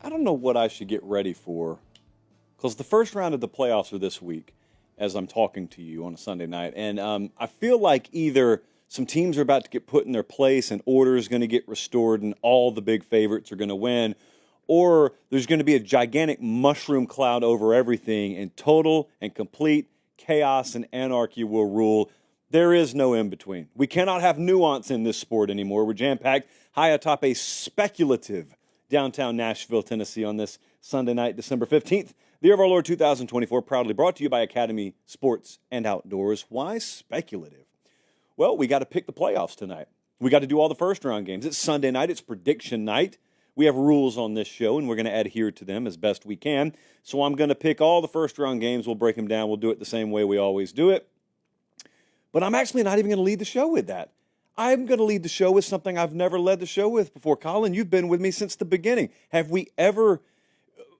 I don't know what I should get ready for, because the first round of the playoffs are this week as I'm talking to you on a Sunday night. And I feel like either some teams are about to get put in their place and order is going to get restored and all the big favorites are going to win, or there's going to be a gigantic mushroom cloud over everything and total and complete chaos and anarchy will rule. There is no in-between. We cannot have nuance in this sport anymore. We're jam-packed high atop a speculative downtown Nashville, Tennessee on this Sunday night, December 15th. The year of our Lord 2024, proudly brought to you by Academy Sports and Outdoors. Why speculative? Well, we got to pick the playoffs tonight. We got to do all the first-round games. It's Sunday night. It's prediction night. We have rules on this show, and we're going to adhere to them as best we can. So I'm going to pick all the first-round games. We'll break them down. We'll do it the same way we always do it. But I'm actually not even going to lead the show with that. I'm going to lead the show with something I've never led the show with before. Colin, you've been with me since the beginning. Have we ever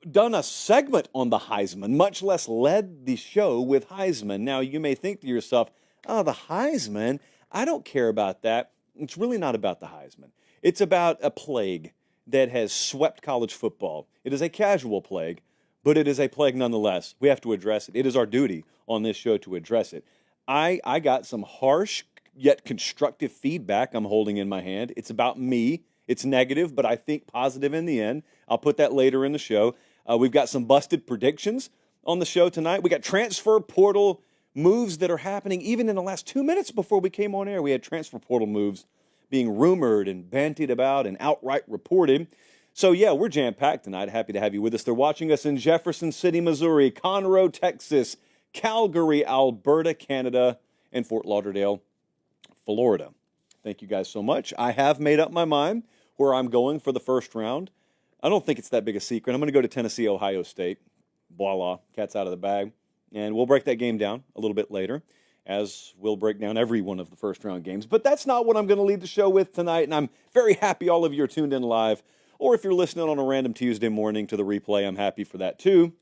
done a segment on the Heisman, much less led the show with Heisman? Now, you may think to yourself, oh, the Heisman, I don't care about that. It's really not about the Heisman. It's about a plague that has swept college football. It is a casual plague, but it is a plague nonetheless. We have to address it. It is our duty on this show to address it. I got some harsh yet constructive feedback I'm holding in my hand. It's about me. It's negative, but I think positive in the end. I'll put that later in the show. We've got some busted predictions on the show tonight. We got transfer portal moves that are happening even in the last 2 minutes before we came on air. We had transfer portal moves being rumored and bantied about and outright reported. So, yeah, we're jam-packed tonight. Happy to have you with us. They're watching us in Jefferson City, Missouri, Conroe, Texas, Calgary, Alberta, Canada, and Fort Lauderdale, Florida. Thank you guys so much. I have made up my mind where I'm going for the first round. I don't think it's that big a secret. I'm going to go to Tennessee, Ohio State. Voila, cat's out of the bag. And we'll break that game down a little bit later, as we'll break down every one of the first-round games. But that's not what I'm going to lead the show with tonight, and I'm very happy all of you are tuned in live. Or if you're listening on a random Tuesday morning to the replay, I'm happy for that too.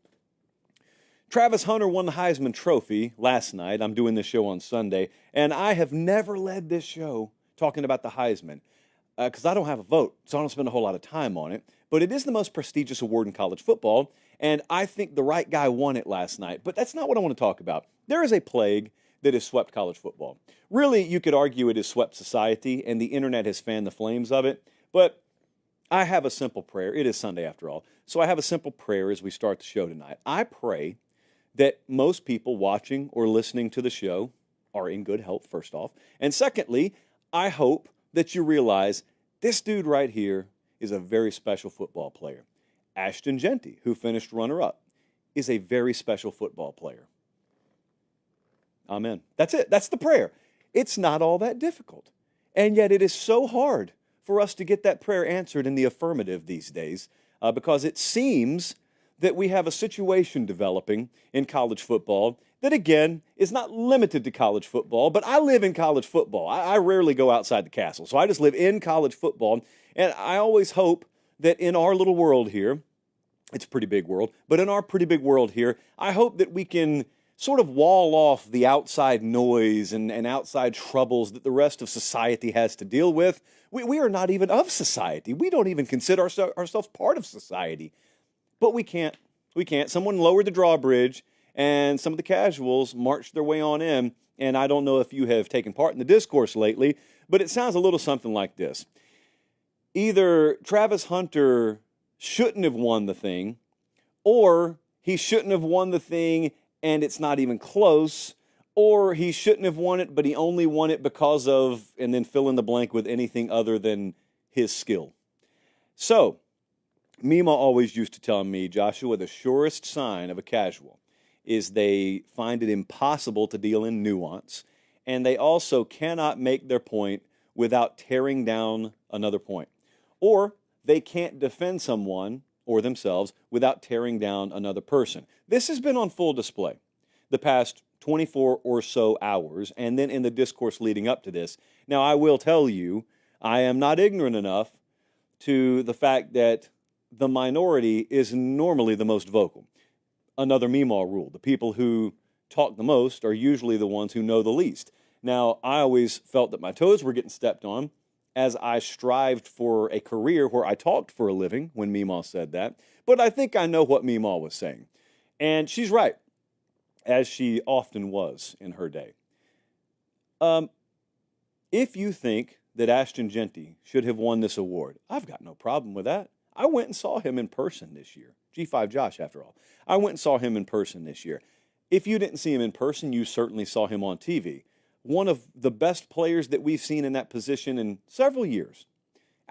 Travis Hunter won the Heisman Trophy last night. I'm doing this show on Sunday, and I have never led this show talking about the Heisman because I don't have a vote, so I don't spend a whole lot of time on it. But it is the most prestigious award in college football, and I think the right guy won it last night. But that's not what I want to talk about. There is a plague that has swept college football. Really, you could argue it has swept society, and the internet has fanned the flames of it. But I have a simple prayer. It is Sunday after all. So I have a simple prayer as we start the show tonight. I pray that most people watching or listening to the show are in good health, first off. And secondly, I hope that you realize this dude right here is a very special football player. Ashton Jeanty, who finished runner-up, is a very special football player. Amen. That's it. That's the prayer. It's not all that difficult. And yet it is so hard for us to get that prayer answered in the affirmative these days because it seems that we have a situation developing in college football that, again, is not limited to college football, but I live in college football. I rarely go outside the castle, so I just live in college football, and I always hope that in our little world here, it's a pretty big world, but in our pretty big world here, I hope that we can sort of wall off the outside noise and outside troubles that the rest of society has to deal with. We are not even of society. We don't even consider ourselves part of society. But we can't. We can't. Someone lowered the drawbridge, and some of the casuals marched their way on in. And I don't know if you have taken part in the discourse lately, but it sounds a little something like this. Either Travis Hunter shouldn't have won the thing, or he shouldn't have won the thing and it's not even close, or he shouldn't have won it, but he only won it because of, and then fill in the blank with anything other than his skill. So, Mima always used to tell me, Joshua, the surest sign of a casual is they find it impossible to deal in nuance, and they also cannot make their point without tearing down another point. Or they can't defend someone or themselves without tearing down another person. This has been on full display the past 24 or so hours, and then in the discourse leading up to this. Now, I will tell you, I am not ignorant enough to the fact that the minority is normally the most vocal. Another Meemaw rule. The people who talk the most are usually the ones who know the least. Now, I always felt that my toes were getting stepped on. as I strived for a career where I talked for a living when Meemaw said that, but I think I know what Meemaw was saying. And she's right, as she often was in her day. If you think that Ashton Jeanty should have won this award, I've got no problem with that. I went and saw him in person this year. G5 Josh, after all. I went and saw him in person this year. If you didn't see him in person, you certainly saw him on TV. One of the best players that we've seen in that position in several years.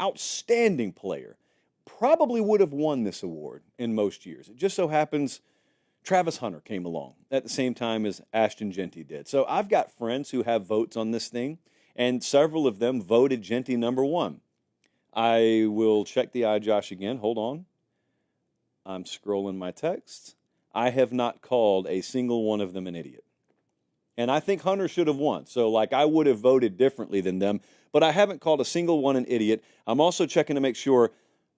Outstanding player. Probably would have won this award in most years. It just so happens Travis Hunter came along at the same time as Ashton Jeanty did. So I've got friends who have votes on this thing, and several of them voted Jeanty number one. I will check the iJosh again. Hold on. I'm scrolling my texts. I have not called a single one of them an idiot. And I think Hunter should have won. So, I would have voted differently than them, but I haven't called a single one an idiot. I'm also checking to make sure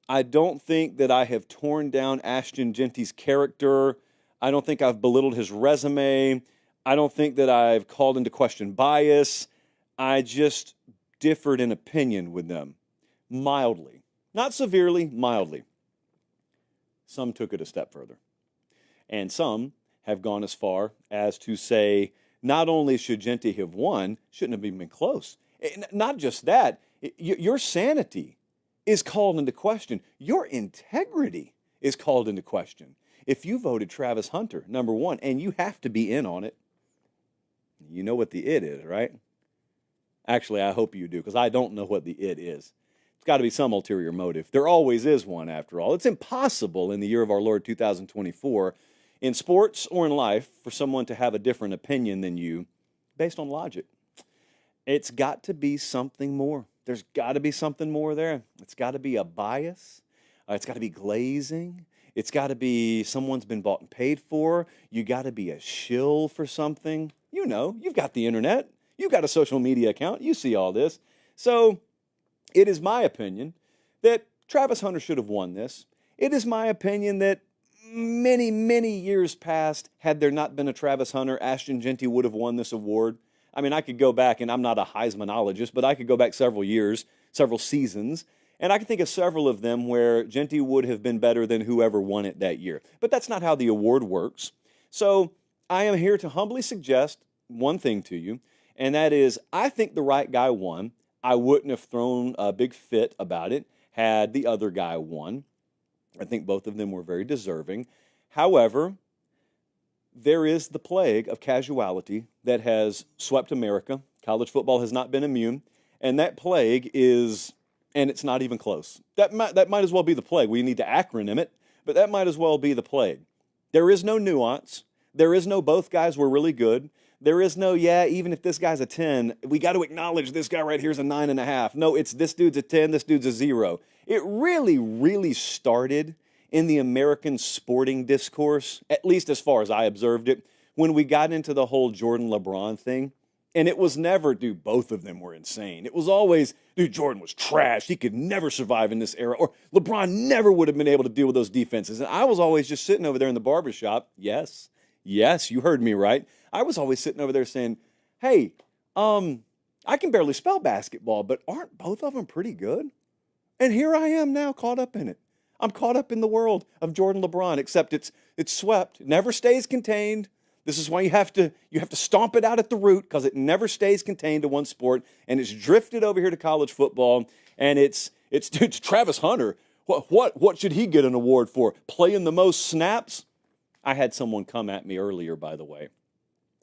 I don't think that I have torn down Ashton Jeanty's character. I don't think I've belittled his resume. I don't think that I've called into question bias. I just differed in opinion with them. Mildly. Not severely, mildly. Some took it a step further. And some have gone as far as to say, not only should Jeanty have won, shouldn't have even been close. Not just that, your sanity is called into question. Your integrity is called into question. If you voted Travis Hunter, number one, and you have to be in on it, you know what the it is, right? Actually, I hope you do, because I don't know what the it is. It's got to be some ulterior motive. There always is one, after all. It's impossible in the year of our Lord 2024, in sports or in life, for someone to have a different opinion than you based on logic. It's got to be something more. There's got to be something more there. It's got to be a bias. It's got to be glazing. It's got to be someone's been bought and paid for. You got to be a shill for something. You know, you've got the internet. You've got a social media account. You see all this. So it is my opinion that Travis Hunter should have won this. It is my opinion that many, many years past, had there not been a Travis Hunter, Ashton Jeanty would have won this award. I mean, I could go back, and I'm not a Heismanologist, but I could go back several years, several seasons, and I can think of several of them where Jeanty would have been better than whoever won it that year. But that's not how the award works. So I am here to humbly suggest one thing to you, and that is I think the right guy won. I wouldn't have thrown a big fit about it had the other guy won. I think both of them were very deserving. However, there is the plague of casuality that has swept America. College football has not been immune. And that plague is, and it's not even close. That might as well be the plague. We need to acronym it, but that might as well be the plague. There is no nuance. There is no both guys were really good. There is no, even if this guy's a 10, we got to acknowledge this guy right here is a 9.5. No, it's this dude's a 10, this dude's a 0. It really, really started in the American sporting discourse, at least as far as I observed it, when we got into the whole Jordan LeBron thing. And it was never, dude, both of them were insane. It was always, dude, Jordan was trash. He could never survive in this era. Or LeBron never would have been able to deal with those defenses. And I was always just sitting over there in the barbershop. Yes, you heard me right. I was always sitting over there saying, hey, I can barely spell basketball, but aren't both of them pretty good? And here I am now caught up in it. I'm caught up in the world of Jordan LeBron, except it's swept. It never stays contained. This is why you have to stomp it out at the root, because it never stays contained to one sport, and it's drifted over here to college football. And it's Travis Hunter. What should he get an award for? Playing the most snaps? I had someone come at me earlier, by the way,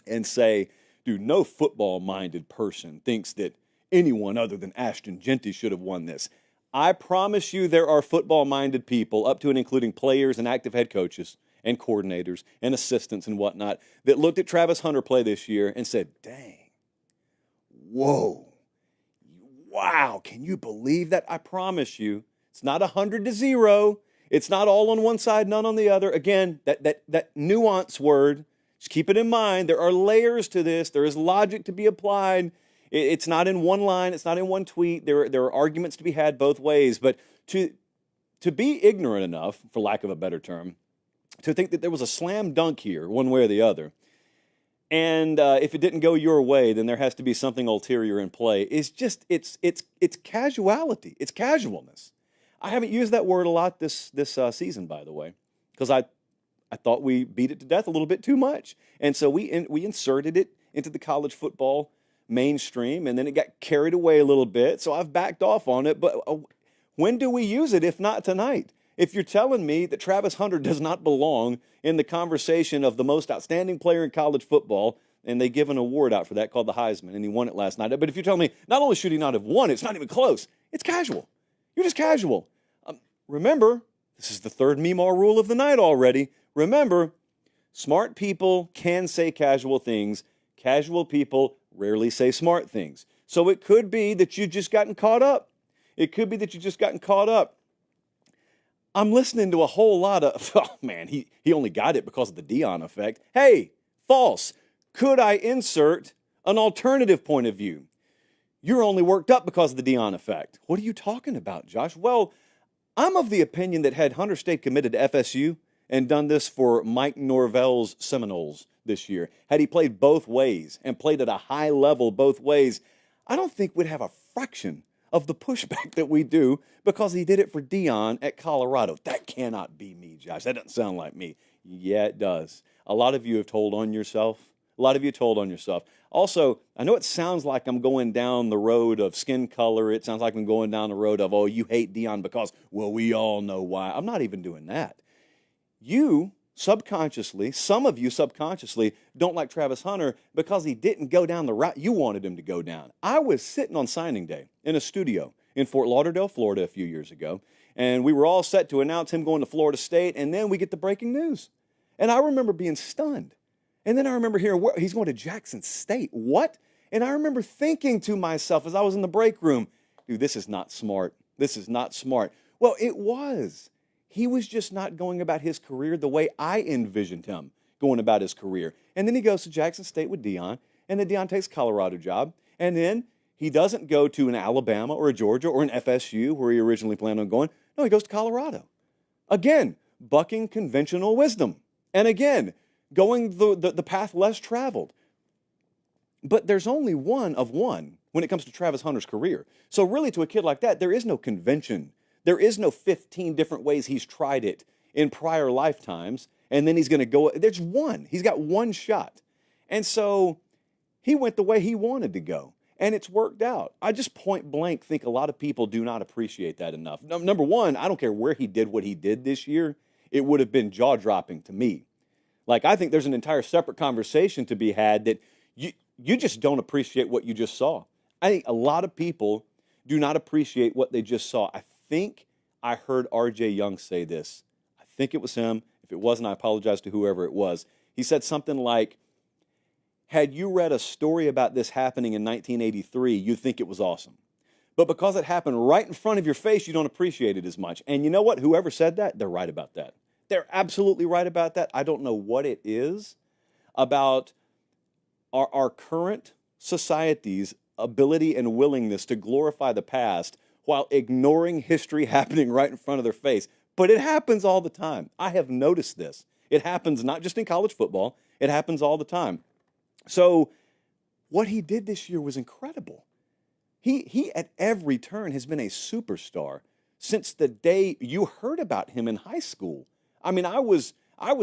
and say, dude, no football-minded person thinks that anyone other than Ashton Jeanty should have won this. I promise you there are football-minded people, up to and including players and active head coaches and coordinators and assistants and whatnot, that looked at Travis Hunter play this year and said, dang, whoa, wow, can you believe that? I promise you, it's not 100-0. It's not all on one side, none on the other. Again, that nuance word, just keep it in mind. There are layers to this. There is logic to be applied. It's not in one line. It's not in one tweet. There are arguments to be had both ways. But to be ignorant enough, for lack of a better term, to think that there was a slam dunk here, one way or the other, And if it didn't go your way, then there has to be something ulterior in play. It's casuality. It's casualness. I haven't used that word a lot this season, by the way, because I thought we beat it to death a little bit too much. And so we inserted it into the college football mainstream, and then it got carried away a little bit. So I've backed off on it. But when do we use it if not tonight? If you're telling me that Travis Hunter does not belong in the conversation of the most outstanding player in college football, and they give an award out for that called the Heisman, and he won it last night. But if you're telling me not only should he not have won, it's not even close, it's casual. You're just casual. Remember, this is the third Meemaw rule of the night already. Remember, smart people can say casual things. Casual people rarely say smart things. So it could be that you've just gotten caught up. It could be that you've just gotten caught up. I'm listening to a whole lot of, oh man, he only got it because of the Deion effect. Hey, false. Could I insert an alternative point of view? You're only worked up because of the Deion effect. What are you talking about, Josh? Well, I'm of the opinion that had Hunter stayed committed to FSU and done this for Mike Norvell's Seminoles this year, had he played both ways and played at a high level both ways, I don't think we'd have a fraction of the pushback that we do because he did it for Deion at Colorado. That cannot be me, Josh. That doesn't sound like me. Yeah, it does. A lot of you have told on yourself. Also, I know it sounds like I'm going down the road of skin color. It sounds like I'm going down the road of, oh, you hate Deion because, well, we all know why. I'm not even doing that. You subconsciously, some of you subconsciously, don't like Travis Hunter because he didn't go down the route you wanted him to go down. I was sitting on signing day in a studio in Fort Lauderdale, Florida a few years ago, and we were all set to announce him going to Florida State, and then we get the breaking news. And I remember being stunned. And then I remember hearing, he's going to Jackson State. What? And I remember thinking to myself as I was in the break room, dude, this is not smart. This is not smart. Well, it was. He was just not going about his career the way I envisioned him going about his career. And then he goes to Jackson State with Deion, and then Deion takes a Colorado job, and then he doesn't go to an Alabama or a Georgia or an FSU where he originally planned on going. No, he goes to Colorado. Again, bucking conventional wisdom. And again, going the path less traveled. But there's only one of one when it comes to Travis Hunter's career. So really, to a kid like that, there is no convention. There is no 15 different ways he's tried it in prior lifetimes, and then he's going to go. There's one. He's got one shot. And so he went the way he wanted to go, and it's worked out. I just point blank think a lot of people do not appreciate that enough. Number one, I don't care where he did what he did this year. It would have been jaw-dropping to me. Like, I think there's an entire separate conversation to be had that you just don't appreciate what you just saw. I think a lot of people do not appreciate what they just saw. I think I heard R.J. Young say this. I think it was him. If it wasn't, I apologize to whoever it was. He said something like, had you read a story about this happening in 1983, you'd think it was awesome. But because it happened right in front of your face, you don't appreciate it as much. And you know what? Whoever said that, they're right about that. They're absolutely right about that. I don't know what it is about our current society's ability and willingness to glorify the past while ignoring history happening right in front of their face. But it happens all the time. I have noticed this. It happens not just in college football. It happens all the time. So what he did this year was incredible. He at every turn has been a superstar since the day you heard about him in high school. I mean, I was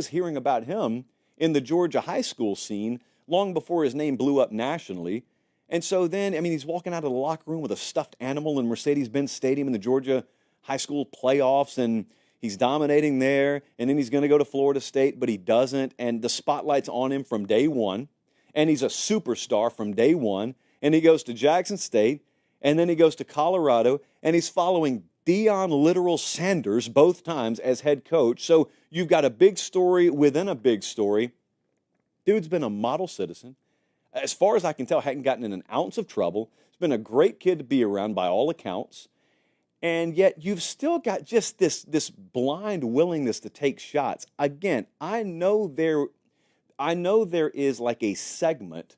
hearing about him in the Georgia high school scene long before his name blew up nationally. And so then, I mean, he's walking out of the locker room with a stuffed animal in Mercedes-Benz Stadium in the Georgia high school playoffs, and he's dominating there, and then he's going to go to Florida State, but he doesn't, and the spotlight's on him from day one, and he's a superstar from day one, and he goes to Jackson State, and then he goes to Colorado, and he's following Deion Literal Sanders both times as head coach. So you've got a big story within a big story. Dude's been a model citizen. As far as I can tell, hadn't gotten in an ounce of trouble. He's been a great kid to be around by all accounts. And yet you've still got just this blind willingness to take shots. Again, I know there is like a segment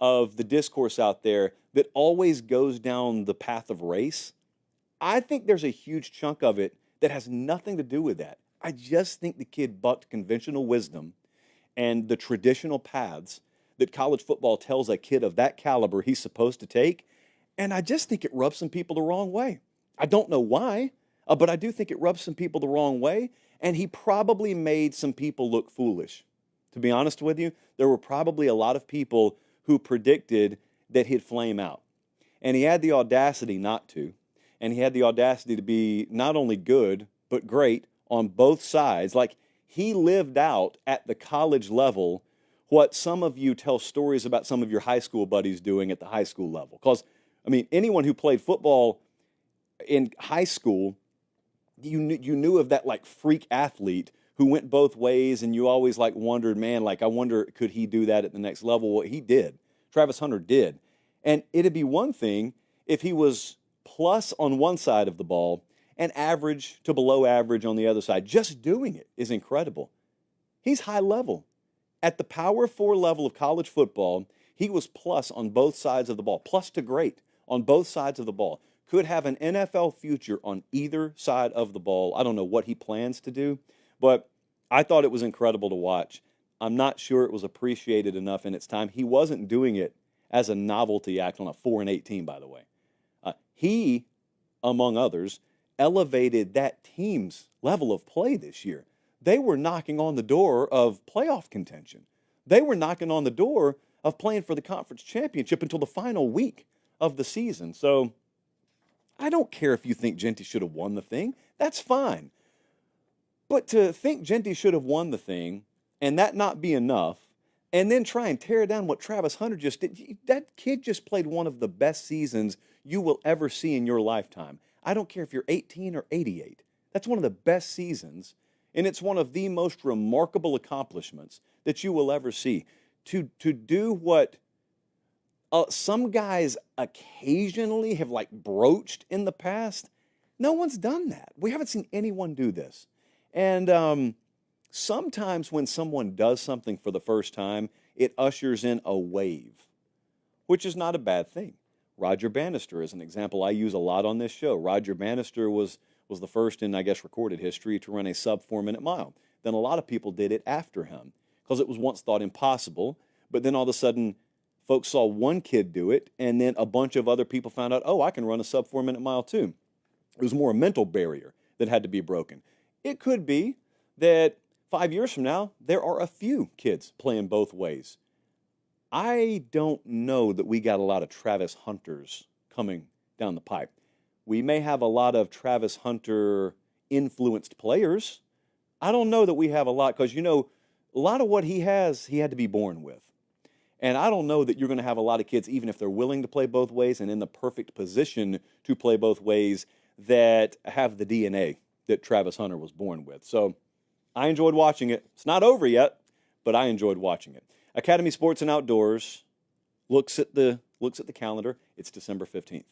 of the discourse out there that always goes down the path of race. I think there's a huge chunk of it that has nothing to do with that. I just think the kid bucked conventional wisdom and the traditional paths that college football tells a kid of that caliber he's supposed to take. And I just think it rubs some people the wrong way. I don't know why, but I do think it rubs some people the wrong way. And he probably made some people look foolish. To be honest with you, there were probably a lot of people who predicted that he'd flame out. And he had the audacity not to. And he had the audacity to be not only good, but great on both sides. Like, he lived out at the college level what some of you tell stories about some of your high school buddies doing at the high school level. Because, I mean, anyone who played football in high school, you knew of that, like, freak athlete who went both ways, and you always, like, wondered, man, like, I wonder, could he do that at the next level? Well, he did. Travis Hunter did. And it'd be one thing if he was plus on one side of the ball and average to below average on the other side. Just doing it is incredible. He's high level. At the Power 4 level of college football, he was plus on both sides of the ball, plus to great on both sides of the ball. Could have an NFL future on either side of the ball. I don't know what he plans to do, but I thought it was incredible to watch. I'm not sure it was appreciated enough in its time. He wasn't doing it as a novelty act on a 4-8 team, by the way. He, among others, elevated that team's level of play this year. They were knocking on the door of playoff contention. They were knocking on the door of playing for the conference championship until the final week of the season. So I don't care if you think Jeanty should have won the thing. That's fine. But to think Jeanty should have won the thing and that not be enough, and then try and tear down what Travis Hunter just did, that kid just played one of the best seasons you will ever see in your lifetime. I don't care if you're 18 or 88. That's one of the best seasons, and it's one of the most remarkable accomplishments that you will ever see. To do what some guys occasionally have, like, broached in the past, no one's done that. We haven't seen anyone do this. And sometimes when someone does something for the first time, it ushers in a wave, which is not a bad thing. Roger Bannister is an example I use a lot on this show. Roger Bannister was the first in, I guess, recorded history to run a sub 4-minute mile. Then a lot of people did it after him because it was once thought impossible. But then all of a sudden, folks saw one kid do it, and then a bunch of other people found out, oh, I can run a sub 4-minute mile too. It was more a mental barrier that had to be broken. It could be that 5 years from now, there are a few kids playing both ways. I don't know that we got a lot of Travis Hunters coming down the pipe. We may have a lot of Travis Hunter-influenced players. I don't know that we have a lot because, a lot of what he has, he had to be born with. And I don't know that you're going to have a lot of kids, even if they're willing to play both ways and in the perfect position to play both ways, that have the DNA that Travis Hunter was born with. So I enjoyed watching it. It's not over yet, but I enjoyed watching it. Academy Sports and Outdoors looks at the calendar. It's December 15th.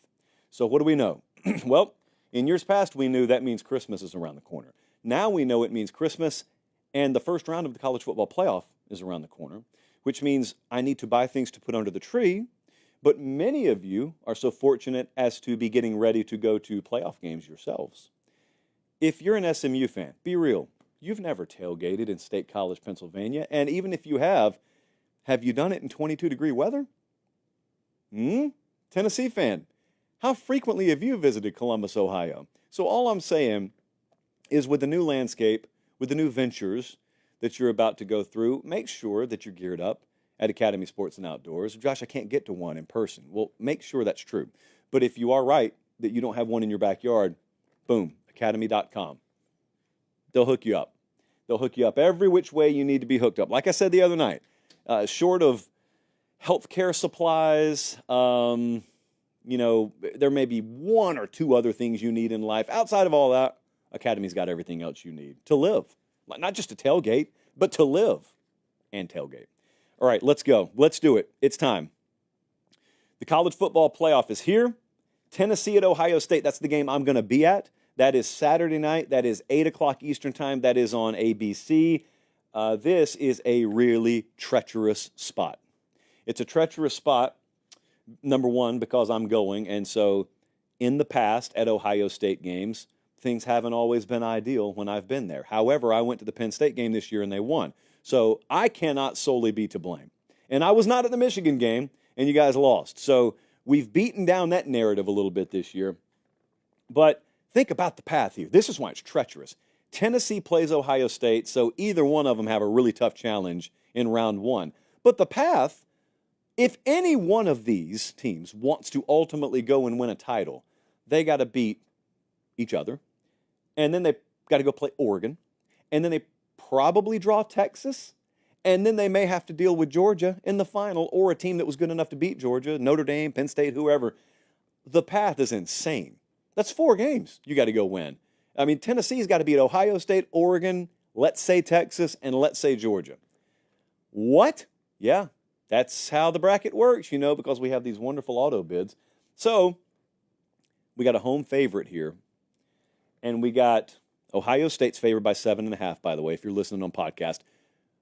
So what do we know? Well, in years past, we knew that means Christmas is around the corner. Now we know it means Christmas, and the first round of the college football playoff is around the corner, which means I need to buy things to put under the tree. But many of you are so fortunate as to be getting ready to go to playoff games yourselves. If you're an SMU fan, be real. You've never tailgated in State College, Pennsylvania, and even if you have you done it in 22-degree weather? Tennessee fan, how frequently have you visited Columbus, Ohio? So all I'm saying is with the new landscape, with the new ventures that you're about to go through, make sure that you're geared up at Academy Sports and Outdoors. Josh, I can't get to one in person. Well, make sure that's true. But if you are right that you don't have one in your backyard, boom, academy.com. They'll hook you up. They'll hook you up every which way you need to be hooked up. Like I said the other night, short of healthcare supplies, there may be one or two other things you need in life. Outside of all that, Academy's got everything else you need to live. Not just to tailgate, but to live and tailgate. All right, let's go. Let's do it. It's time. The college football playoff is here. Tennessee at Ohio State, that's the game I'm going to be at. That is Saturday night. That is 8 o'clock Eastern time. That is on ABC. This is a really treacherous spot. It's a treacherous spot, number one, because I'm going. And so in the past at Ohio State games, things haven't always been ideal when I've been there. However, I went to the Penn State game this year and they won. So I cannot solely be to blame. And I was not at the Michigan game, and you guys lost. So we've beaten down that narrative a little bit this year. But think about the path here. This is why it's treacherous. Tennessee plays Ohio State, so either one of them have a really tough challenge in round one. But the path, if any one of these teams wants to ultimately go and win a title, they got to beat each other. And then they got to go play Oregon. And then they probably draw Texas. And then they may have to deal with Georgia in the final, or a team that was good enough to beat Georgia, Notre Dame, Penn State, whoever. The path is insane. That's 4 games you got to go win. I mean, Tennessee's got to beat Ohio State, Oregon, let's say Texas, and let's say Georgia. What? Yeah, that's how the bracket works, because we have these wonderful auto bids. So we got a home favorite here, and we got Ohio State's favored by 7.5, by the way, if you're listening on podcast.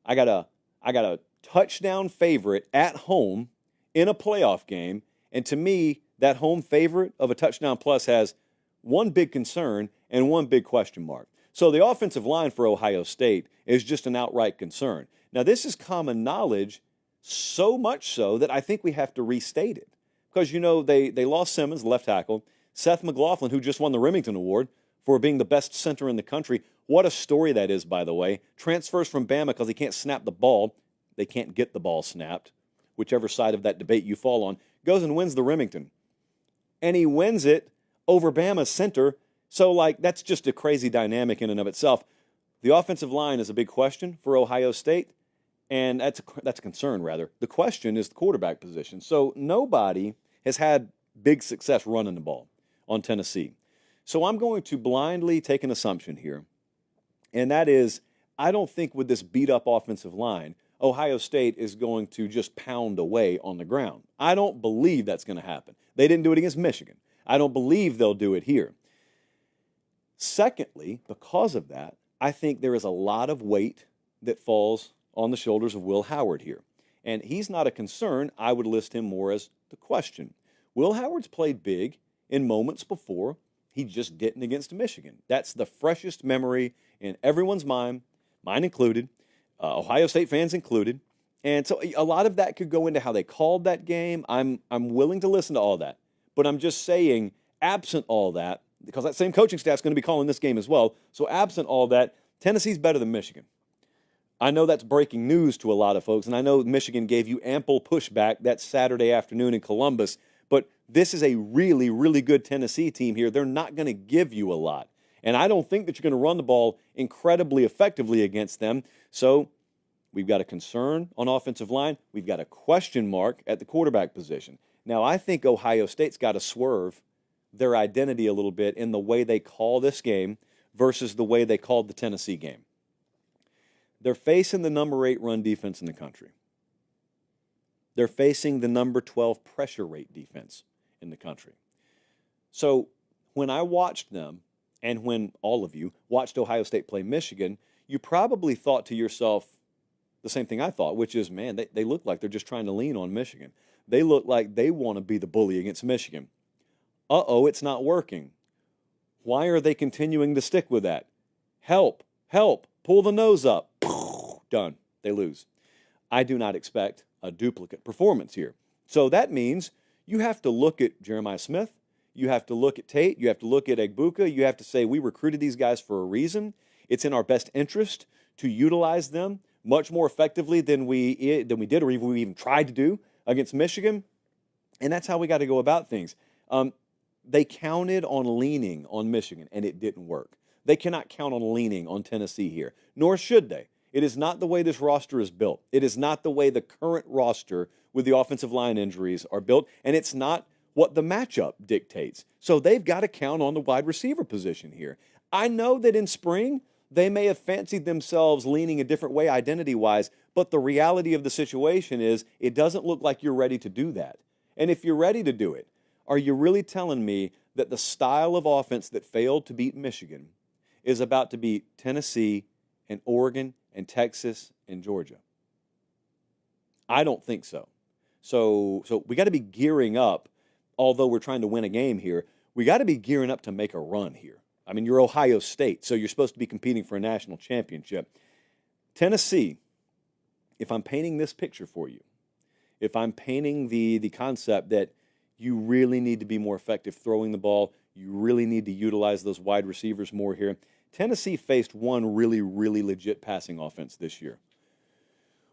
I got a touchdown favorite at home in a playoff game, and to me, that home favorite of a touchdown plus has one big concern and one big question mark. So the offensive line for Ohio State is just an outright concern. Now, this is common knowledge, so much so that I think we have to restate it. Because, they lost Simmons, left tackle, Seth McLaughlin, who just won the Remington Award for being the best center in the country. What a story that is, by the way. Transfers from Bama because he can't snap the ball. They can't get the ball snapped, whichever side of that debate you fall on. Goes and wins the Remington. And he wins it over Bama's center. So, that's just a crazy dynamic in and of itself. The offensive line is a big question for Ohio State, and that's a concern, rather. The question is the quarterback position. So nobody has had big success running the ball on Tennessee. So I'm going to blindly take an assumption here, and that is I don't think with this beat-up offensive line, Ohio State is going to just pound away on the ground. I don't believe that's going to happen. They didn't do it against Michigan. I don't believe they'll do it here. Secondly, because of that, I think there is a lot of weight that falls on the shoulders of Will Howard here. And he's not a concern. I would list him more as the question. Will Howard's played big in moments before. He just didn't against Michigan. That's the freshest memory in everyone's mind, mine included, Ohio State fans included. And so a lot of that could go into how they called that game. I'm willing to listen to all that. But I'm just saying, absent all that, because that same coaching staff is going to be calling this game as well. So absent all that, Tennessee's better than Michigan. I know that's breaking news to a lot of folks, and I know Michigan gave you ample pushback that Saturday afternoon in Columbus, but this is a really, really good Tennessee team here. They're not going to give you a lot. And I don't think that you're going to run the ball incredibly effectively against them. So we've got a concern on offensive line. We've got a question mark at the quarterback position. Now, I think Ohio State's got to swerve their identity a little bit in the way they call this game versus the way they called the Tennessee game. They're facing the number 8 run defense in the country. They're facing the number 12 pressure rate defense in the country. So when I watched them, and when all of you watched Ohio State play Michigan, you probably thought to yourself the same thing I thought, which is, man, they look like they're just trying to lean on Michigan. They look like they want to be the bully against Michigan. Uh-oh, it's not working. Why are they continuing to stick with that? Help, pull the nose up. Done. They lose. I do not expect a duplicate performance here. So that means you have to look at Jeremiah Smith. You have to look at Tate. You have to look at Egbuka. You have to say, we recruited these guys for a reason. It's in our best interest to utilize them much more effectively than we did or even we even tried to do against Michigan. And that's how we got to go about things. They counted on leaning on Michigan, and it didn't work. They cannot count on leaning on Tennessee here, nor should they. It is not the way this roster is built. It is not the way the current roster with the offensive line injuries are built, and it's not what the matchup dictates. So they've got to count on the wide receiver position here. I know that in spring, they may have fancied themselves leaning a different way identity-wise, but the reality of the situation is it doesn't look like you're ready to do that. And if you're ready to do it, are you really telling me that the style of offense that failed to beat Michigan is about to beat Tennessee and Oregon and Texas and Georgia? I don't think so. So we got to be gearing up, although we're trying to win a game here, we got to be gearing up to make a run here. I mean, you're Ohio State, so you're supposed to be competing for a national championship. Tennessee, if I'm painting this picture for you, if I'm painting the concept that you really need to be more effective throwing the ball, you really need to utilize those wide receivers more here. Tennessee faced one really, really legit passing offense this year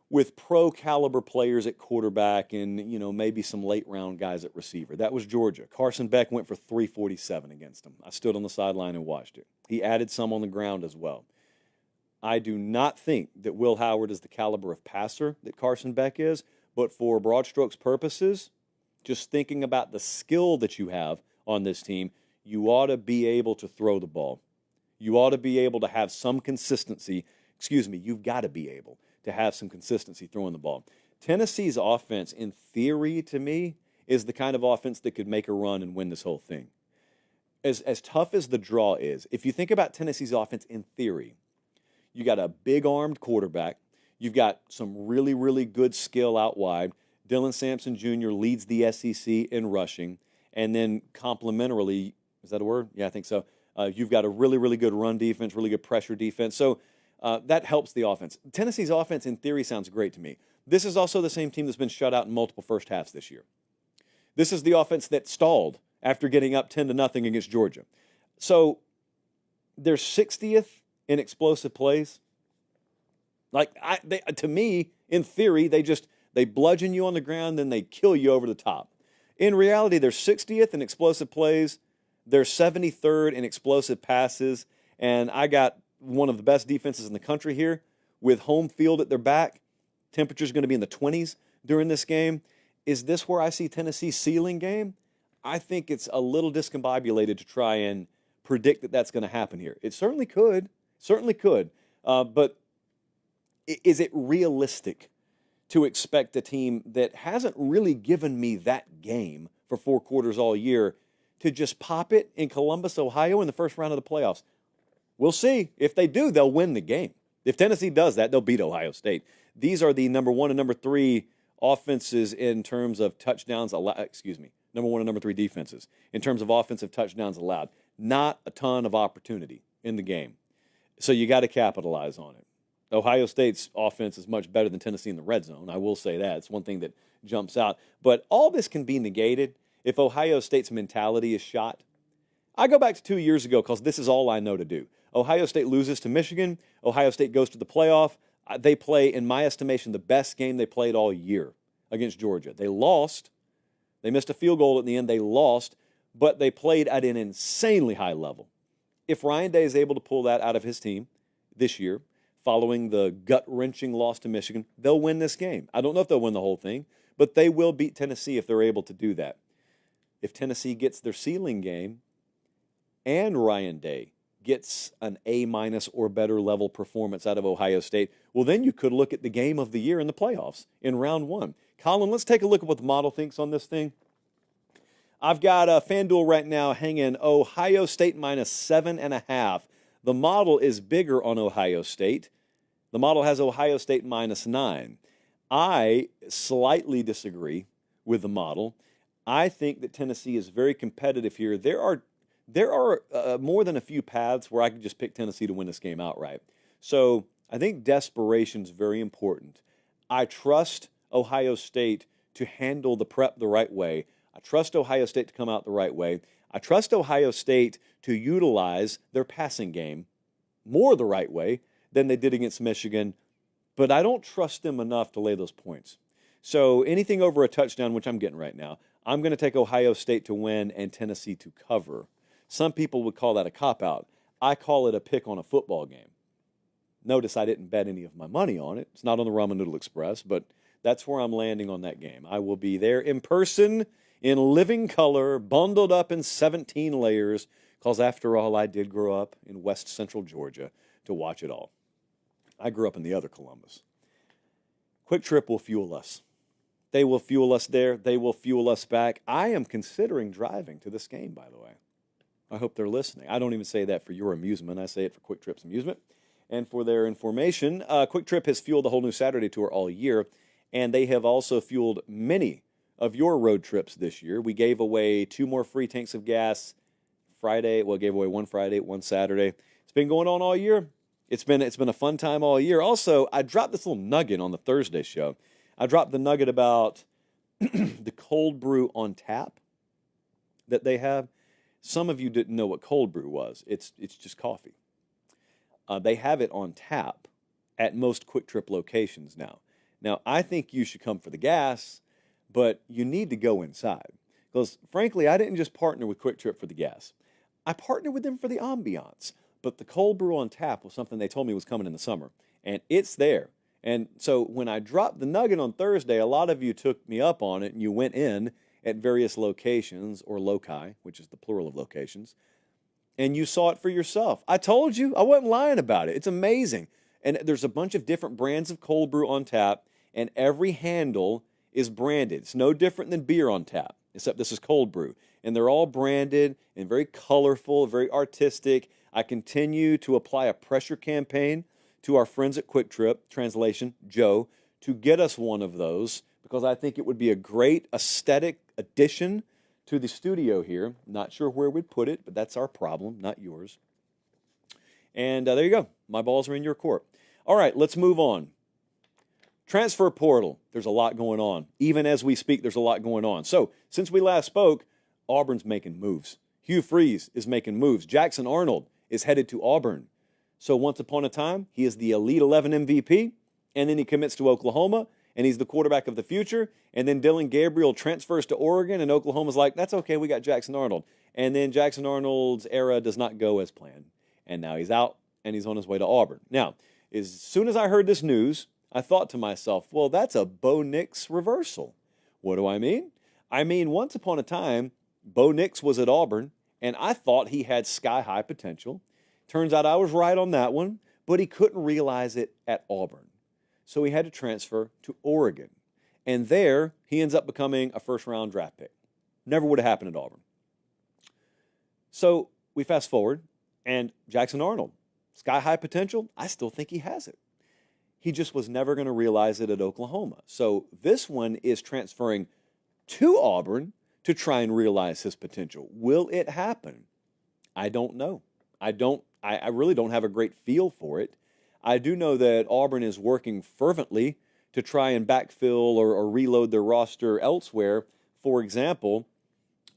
with pro-caliber players at quarterback and, maybe some late-round guys at receiver. That was Georgia. Carson Beck went for 347 against them. I stood on the sideline and watched it. He added some on the ground as well. I do not think that Will Howard is the caliber of passer that Carson Beck is, but for broad strokes purposes, just thinking about the skill that you have on this team, you ought to be able to throw the ball. You ought to be able to have some consistency. You've got to be able to have some consistency throwing the ball. Tennessee's offense, in theory, to me, is the kind of offense that could make a run and win this whole thing. As tough as the draw is, if you think about Tennessee's offense in theory, you got a big-armed quarterback. You've got some really, really good skill out wide. Dylan Sampson Jr. leads the SEC in rushing. And then complementarily, is that a word? Yeah, I think so. You've got a really, really good run defense, really good pressure defense. So that helps the offense. Tennessee's offense, in theory, sounds great to me. This is also the same team that's been shut out in multiple first halves this year. This is the offense that stalled after getting up 10-0 against Georgia. So they're 60th in explosive plays. To me, in theory, they bludgeon you on the ground, then they kill you over the top. In reality, they're 60th in explosive plays. They're 73rd in explosive passes. And I got one of the best defenses in the country here with home field at their back. Temperature's going to be in the 20s during this game. Is this where I see Tennessee's ceiling game? I think it's a little discombobulated to try and predict that that's going to happen here. It certainly could. But is it realistic to expect a team that hasn't really given me that game for 4 quarters all year to just pop it in Columbus, Ohio in the first round of the playoffs? We'll see. If they do, they'll win the game. If Tennessee does that, they'll beat Ohio State. These are the number 1 and number 3 offenses in terms of touchdowns allowed. Number 1 and number 3 defenses in terms of offensive touchdowns allowed. Not a ton of opportunity in the game. So you got to capitalize on it. Ohio State's offense is much better than Tennessee in the red zone. I will say that. It's one thing that jumps out. But all this can be negated if Ohio State's mentality is shot. I go back to 2 years ago because this is all I know to do. Ohio State loses to Michigan. Ohio State goes to the playoff. They play, in my estimation, the best game they played all year against Georgia. They lost. They missed a field goal at the end. They lost, but they played at an insanely high level. If Ryan Day is able to pull that out of his team this year, following the gut-wrenching loss to Michigan, they'll win this game. I don't know if they'll win the whole thing, but they will beat Tennessee if they're able to do that. If Tennessee gets their ceiling game and Ryan Day gets an A- or better level performance out of Ohio State, well, then you could look at the game of the year in the playoffs in round 1. Colin, let's take a look at what the model thinks on this thing. I've got FanDuel right now hanging Ohio State minus 7.5. The model is bigger on Ohio State. The model has Ohio State minus 9. I slightly disagree with the model. I think that Tennessee is very competitive here. There are more than a few paths where I could just pick Tennessee to win this game outright. So I think desperation is very important. I trust Ohio State to handle the prep the right way. I trust Ohio State to come out the right way. I trust Ohio State to utilize their passing game more the right way than they did against Michigan, but I don't trust them enough to lay those points. So anything over a touchdown, which I'm getting right now, I'm going to take Ohio State to win and Tennessee to cover. Some people would call that a cop-out. I call it a pick on a football game. Notice I didn't bet any of my money on it. It's not on the Ramen Noodle Express, but that's where I'm landing on that game. I will be there in person, in living color, bundled up in 17 layers, because after all, I did grow up in West Central Georgia to watch it all. I grew up in the other Columbus. Quick Trip will fuel us. They will fuel us there. They will fuel us back. I am considering driving to this game, by the way. I hope they're listening. I don't even say that for your amusement. I say it for Quick Trip's amusement and for their information. Quick Trip has fueled the whole new Saturday tour all year, and they have also fueled many of your road trips this year. We gave away 2 more free tanks of gas Friday. Well, gave away 1 Friday, 1 Saturday. It's been going on all year. It's been a fun time all year. Also, I dropped this little nugget on the Thursday show. I dropped the nugget about the cold brew on tap that they have. Some of you didn't know what cold brew was. It's just coffee. They have it on tap at most Quick Trip locations now. Now, I think you should come for the gas, but you need to go inside. Because, frankly, I didn't just partner with Quick Trip for the gas. I partnered with them for the ambiance. But the cold brew on tap was something they told me was coming in the summer. And it's there. And so when I dropped the nugget on Thursday, a lot of you took me up on it, and you went in at various locations, or loci, which is the plural of locations, and you saw it for yourself. I told you. I wasn't lying about it. It's amazing. And there's a bunch of different brands of cold brew on tap, and every handle is branded. It's no different than beer on tap, except this is cold brew. And they're all branded and very colorful, very artistic. I continue to apply a pressure campaign to our friends at Quick Trip, translation, Joe, to get us one of those, because I think it would be a great aesthetic addition to the studio here. Not sure where we'd put it, but that's our problem, not yours. And there you go. My balls are in your court. All right, let's move on. Transfer portal. There's a lot going on. Even as we speak, there's a lot going on. So, since we last spoke, Auburn's making moves. Hugh Freeze is making moves. Jackson Arnold is headed to Auburn. So, once upon a time, he is the Elite 11 MVP, and then he commits to Oklahoma, and he's the quarterback of the future. And then Dylan Gabriel transfers to Oregon, and Oklahoma's like, that's okay, we got Jackson Arnold. And then Jackson Arnold's era does not go as planned. And now he's out, and he's on his way to Auburn. Now, as soon as I heard this news, I thought to myself, well, that's a Bo Nix reversal. What do I mean? I mean, once upon a time, Bo Nix was at Auburn, and I thought he had sky-high potential. Turns out I was right on that one, but he couldn't realize it at Auburn. So he had to transfer to Oregon. And there, he ends up becoming a first-round draft pick. Never would have happened at Auburn. So we fast forward, and Jackson Arnold, sky-high potential, I still think he has it. He just was never going to realize it at Oklahoma. So this one is transferring to Auburn to try and realize his potential. Will it happen? I don't know. I really don't have a great feel for it. I do know that Auburn is working fervently to try and backfill or reload their roster elsewhere. For example,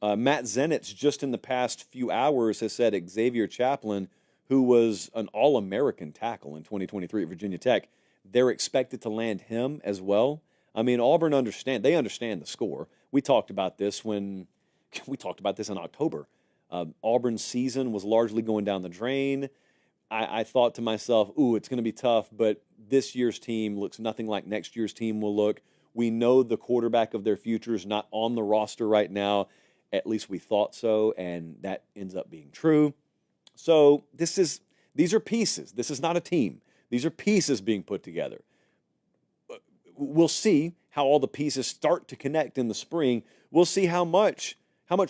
Matt Zenitz just in the past few hours has said Xavier Chaplin, who was an All-American tackle in 2023 at Virginia Tech, they're expected to land him as well. I mean, Auburn understand the score. We talked about this in October. Auburn's season was largely going down the drain. I thought to myself, it's going to be tough, but this year's team looks nothing like next year's team will look. We know the quarterback of their future is not on the roster right now. At least we thought so, and that ends up being true. So these are pieces. This is not a team. These are pieces being put together. We'll see how all the pieces start to connect in the spring. We'll see how much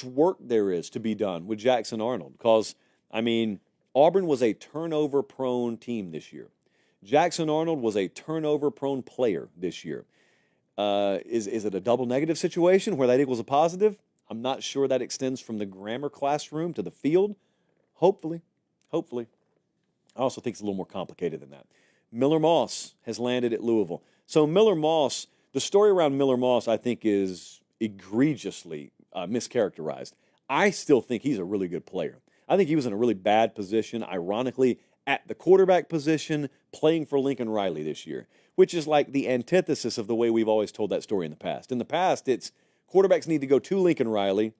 work there is to be done with Jackson Arnold. Because, I mean, Auburn was a turnover-prone team this year. Jackson Arnold was a turnover-prone player this year. Is it a double negative situation where that equals a positive? I'm not sure that extends from the grammar classroom to the field. Hopefully. I also think it's a little more complicated than that. Miller Moss has landed at Louisville. So Miller Moss, the story around Miller Moss, I think, is egregiously mischaracterized. I still think he's a really good player. I think he was in a really bad position, ironically, at the quarterback position, playing for Lincoln Riley this year, which is like the antithesis of the way we've always told that story in the past. In the past, it's quarterbacks need to go to Lincoln Riley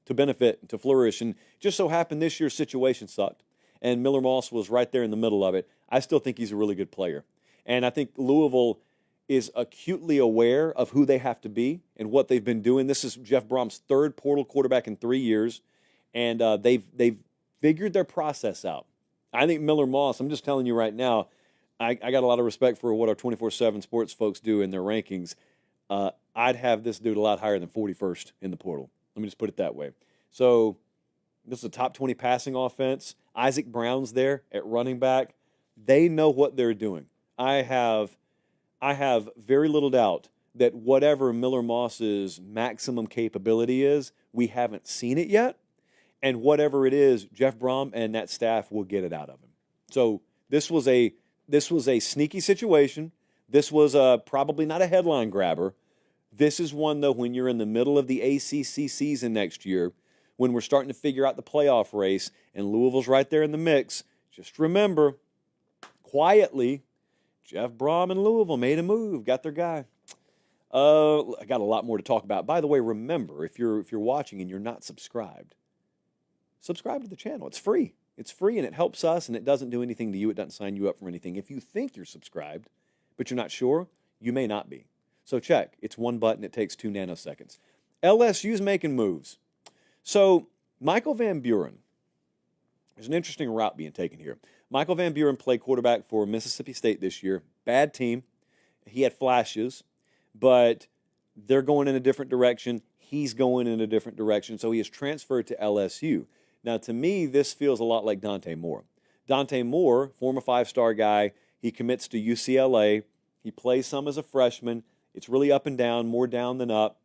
to benefit, to flourish, and just so happened this year's situation sucked. And Miller Moss was right there in the middle of it. I still think he's a really good player. And I think Louisville is acutely aware of who they have to be and what they've been doing. This is Jeff Brom's third portal quarterback in 3 years, and they've figured their process out. I think Miller Moss, I'm just telling you right now, I got a lot of respect for what our 24/7 sports folks do in their rankings. I'd have this dude a lot higher than 41st in the portal. Let me just put it that way. So this is a top 20 passing offense. Isaac Brown's there at running back. They know what they're doing. I have very little doubt that whatever Miller Moss's maximum capability is, we haven't seen it yet. And whatever it is, Jeff Brom and that staff will get it out of him. So this was a sneaky situation. This was probably not a headline grabber, This is one, though, when you're in the middle of the ACC season next year, when we're starting to figure out the playoff race and Louisville's right there in the mix, just remember, quietly, Jeff Brom and Louisville made a move, got their guy. I got a lot more to talk about. By the way, remember, if you're watching and you're not subscribed, subscribe to the channel. It's free. It's free, and it helps us, and it doesn't do anything to you. It doesn't sign you up for anything. If you think you're subscribed, but you're not sure, you may not be. So check. It's one button. It takes 2 nanoseconds. LSU's making moves. So Michael Van Buren, there's an interesting route being taken here. Michael Van Buren played quarterback for Mississippi State this year. Bad team. He had flashes, but they're going in a different direction. He's going in a different direction, so he is transferred to LSU. Now, to me, this feels a lot like Dante Moore. Dante Moore, former 5-star guy, he commits to UCLA. He plays some as a freshman. It's really up and down, more down than up.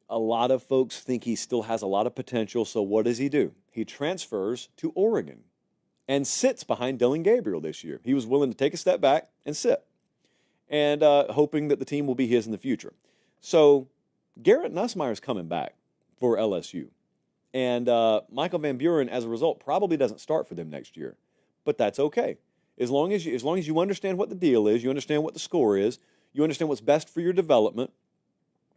A lot of folks think he still has a lot of potential, so what does he do? He transfers to Oregon and sits behind Dillon Gabriel this year. He was willing to take a step back and sit, and hoping that the team will be his in the future. So Garrett Nussmeier is coming back for LSU. And Michael Van Buren, as a result, probably doesn't start for them next year. But that's okay. As long as you understand what the deal is, you understand what the score is, you understand what's best for your development,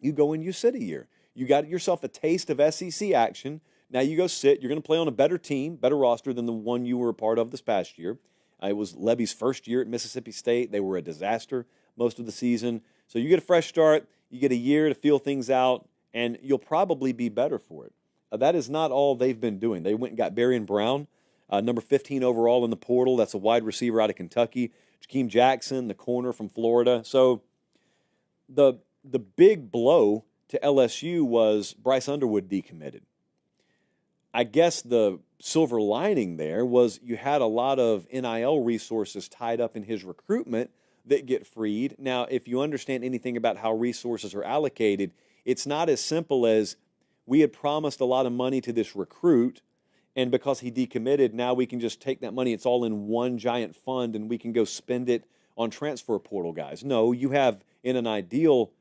you go and you sit a year. You got yourself a taste of SEC action. Now you go sit. You're going to play on a better team, better roster than the one you were a part of this past year. It was Levy's first year at Mississippi State. They were a disaster most of the season. So you get a fresh start. You get a year to feel things out, and you'll probably be better for it. That is not all they've been doing. They went and got Barion Brown, number 15 overall in the portal. That's a wide receiver out of Kentucky. Jakeem Jackson, the corner from Florida. So the big blow to LSU was Bryce Underwood decommitted. I guess the silver lining there was you had a lot of NIL resources tied up in his recruitment that get freed. Now, if you understand anything about how resources are allocated, it's not as simple as we had promised a lot of money to this recruit, and because he decommitted, now we can just take that money. It's all in one giant fund, and we can go spend it on transfer portal guys. No, you have, in an ideal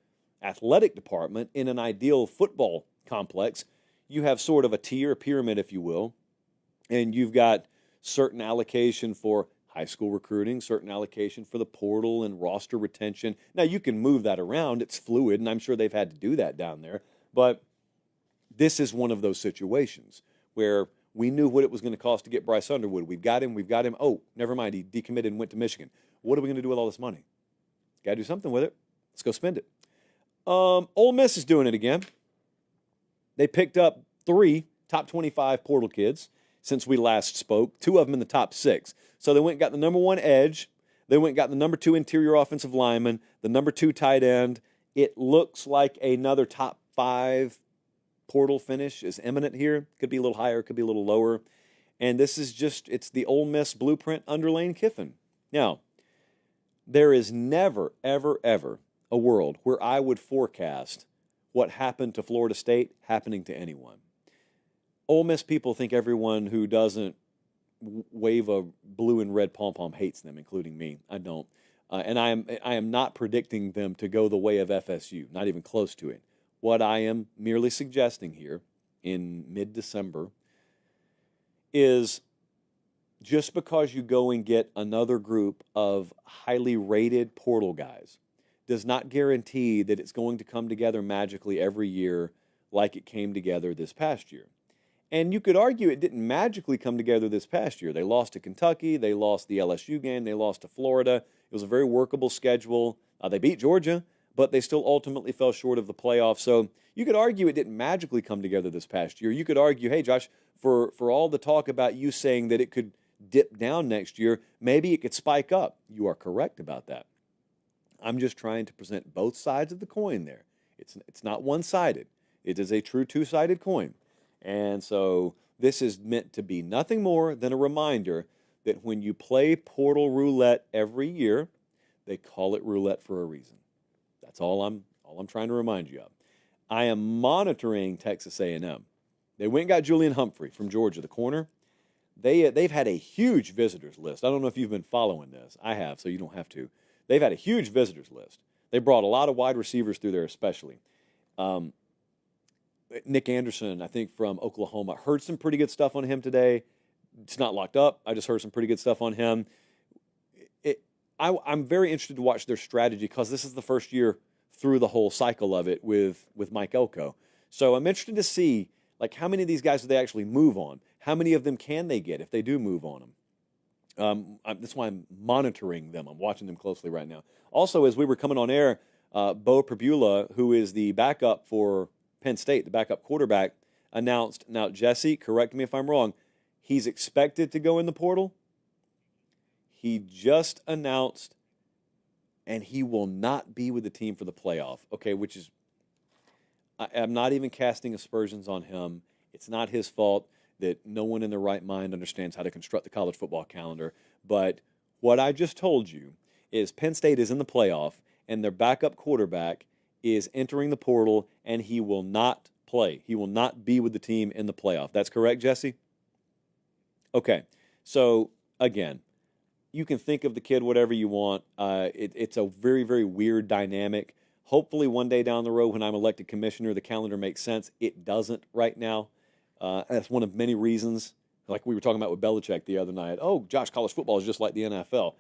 athletic department, in an ideal football complex, you have sort of a tier, a pyramid, if you will, and you've got certain allocation for high school recruiting, certain allocation for the portal and roster retention. Now, you can move that around. It's fluid, and I'm sure they've had to do that down there, but this is one of those situations where we knew what it was going to cost to get Bryce Underwood. We've got him. Oh, never mind. He decommitted and went to Michigan. What are we going to do with all this money? Got to do something with it. Let's go spend it. Ole Miss is doing it again. They picked up 3 top 25 portal kids since we last spoke, 2 of them in the top 6. So they went and got the number 1 edge. They went and got the number 2 interior offensive lineman, the number 2 tight end. It looks like another top 5 portal finish is imminent here. Could be a little higher, could be a little lower. And this is it's the Ole Miss blueprint under Lane Kiffin. Now, there is never, ever, ever a world where I would forecast what happened to Florida State happening to anyone. Ole Miss people think everyone who doesn't wave a blue and red pom-pom hates them, including me. I don't. And I am not predicting them to go the way of FSU, not even close to it. What I am merely suggesting here in mid-December is just because you go and get another group of highly rated portal guys does not guarantee that it's going to come together magically every year like it came together this past year. And you could argue it didn't magically come together this past year. They lost to Kentucky. They lost the LSU game. They lost to Florida. It was a very workable schedule. They beat Georgia, but they still ultimately fell short of the playoffs. So you could argue it didn't magically come together this past year. You could argue, hey, Josh, for all the talk about you saying that it could dip down next year, maybe it could spike up. You are correct about that. I'm just trying to present both sides of the coin there. It's not one-sided. It is a true two-sided coin. And so this is meant to be nothing more than a reminder that when you play portal roulette every year, they call it roulette for a reason. That's all I'm trying to remind you of. I am monitoring Texas A&M. They went and got Julian Humphrey from Georgia, the corner. They've had a huge visitors list. I don't know if you've been following this. I have, so you don't have to. They've had a huge visitors list. They brought a lot of wide receivers through there, especially. Nick Anderson, I think, from Oklahoma. Heard some pretty good stuff on him today. It's not locked up. I just heard some pretty good stuff on him. I'm very interested to watch their strategy because this is the first year through the whole cycle of it with Mike Elko. So I'm interested to see, like, how many of these guys do they actually move on? How many of them can they get if they do move on them? That's why I'm monitoring them. I'm watching them closely right now. Also, as we were coming on air, Bo Pribula, who is the backup for Penn State, the backup quarterback, announced, now, Jesse, correct me if I'm wrong, he's expected to go in the portal. He just announced, and he will not be with the team for the playoff. Okay, which is, I'm not even casting aspersions on him. It's not his fault that no one in their right mind understands how to construct the college football calendar. But what I just told you is Penn State is in the playoff, and their backup quarterback is entering the portal, and he will not play. He will not be with the team in the playoff. That's correct, Jesse? Okay, so again, you can think of the kid whatever you want. It's a very, very weird dynamic. Hopefully one day down the road when I'm elected commissioner, the calendar makes sense. It doesn't right now. That's one of many reasons, like we were talking about with Belichick the other night. Oh, Josh, college football is just like the NFL.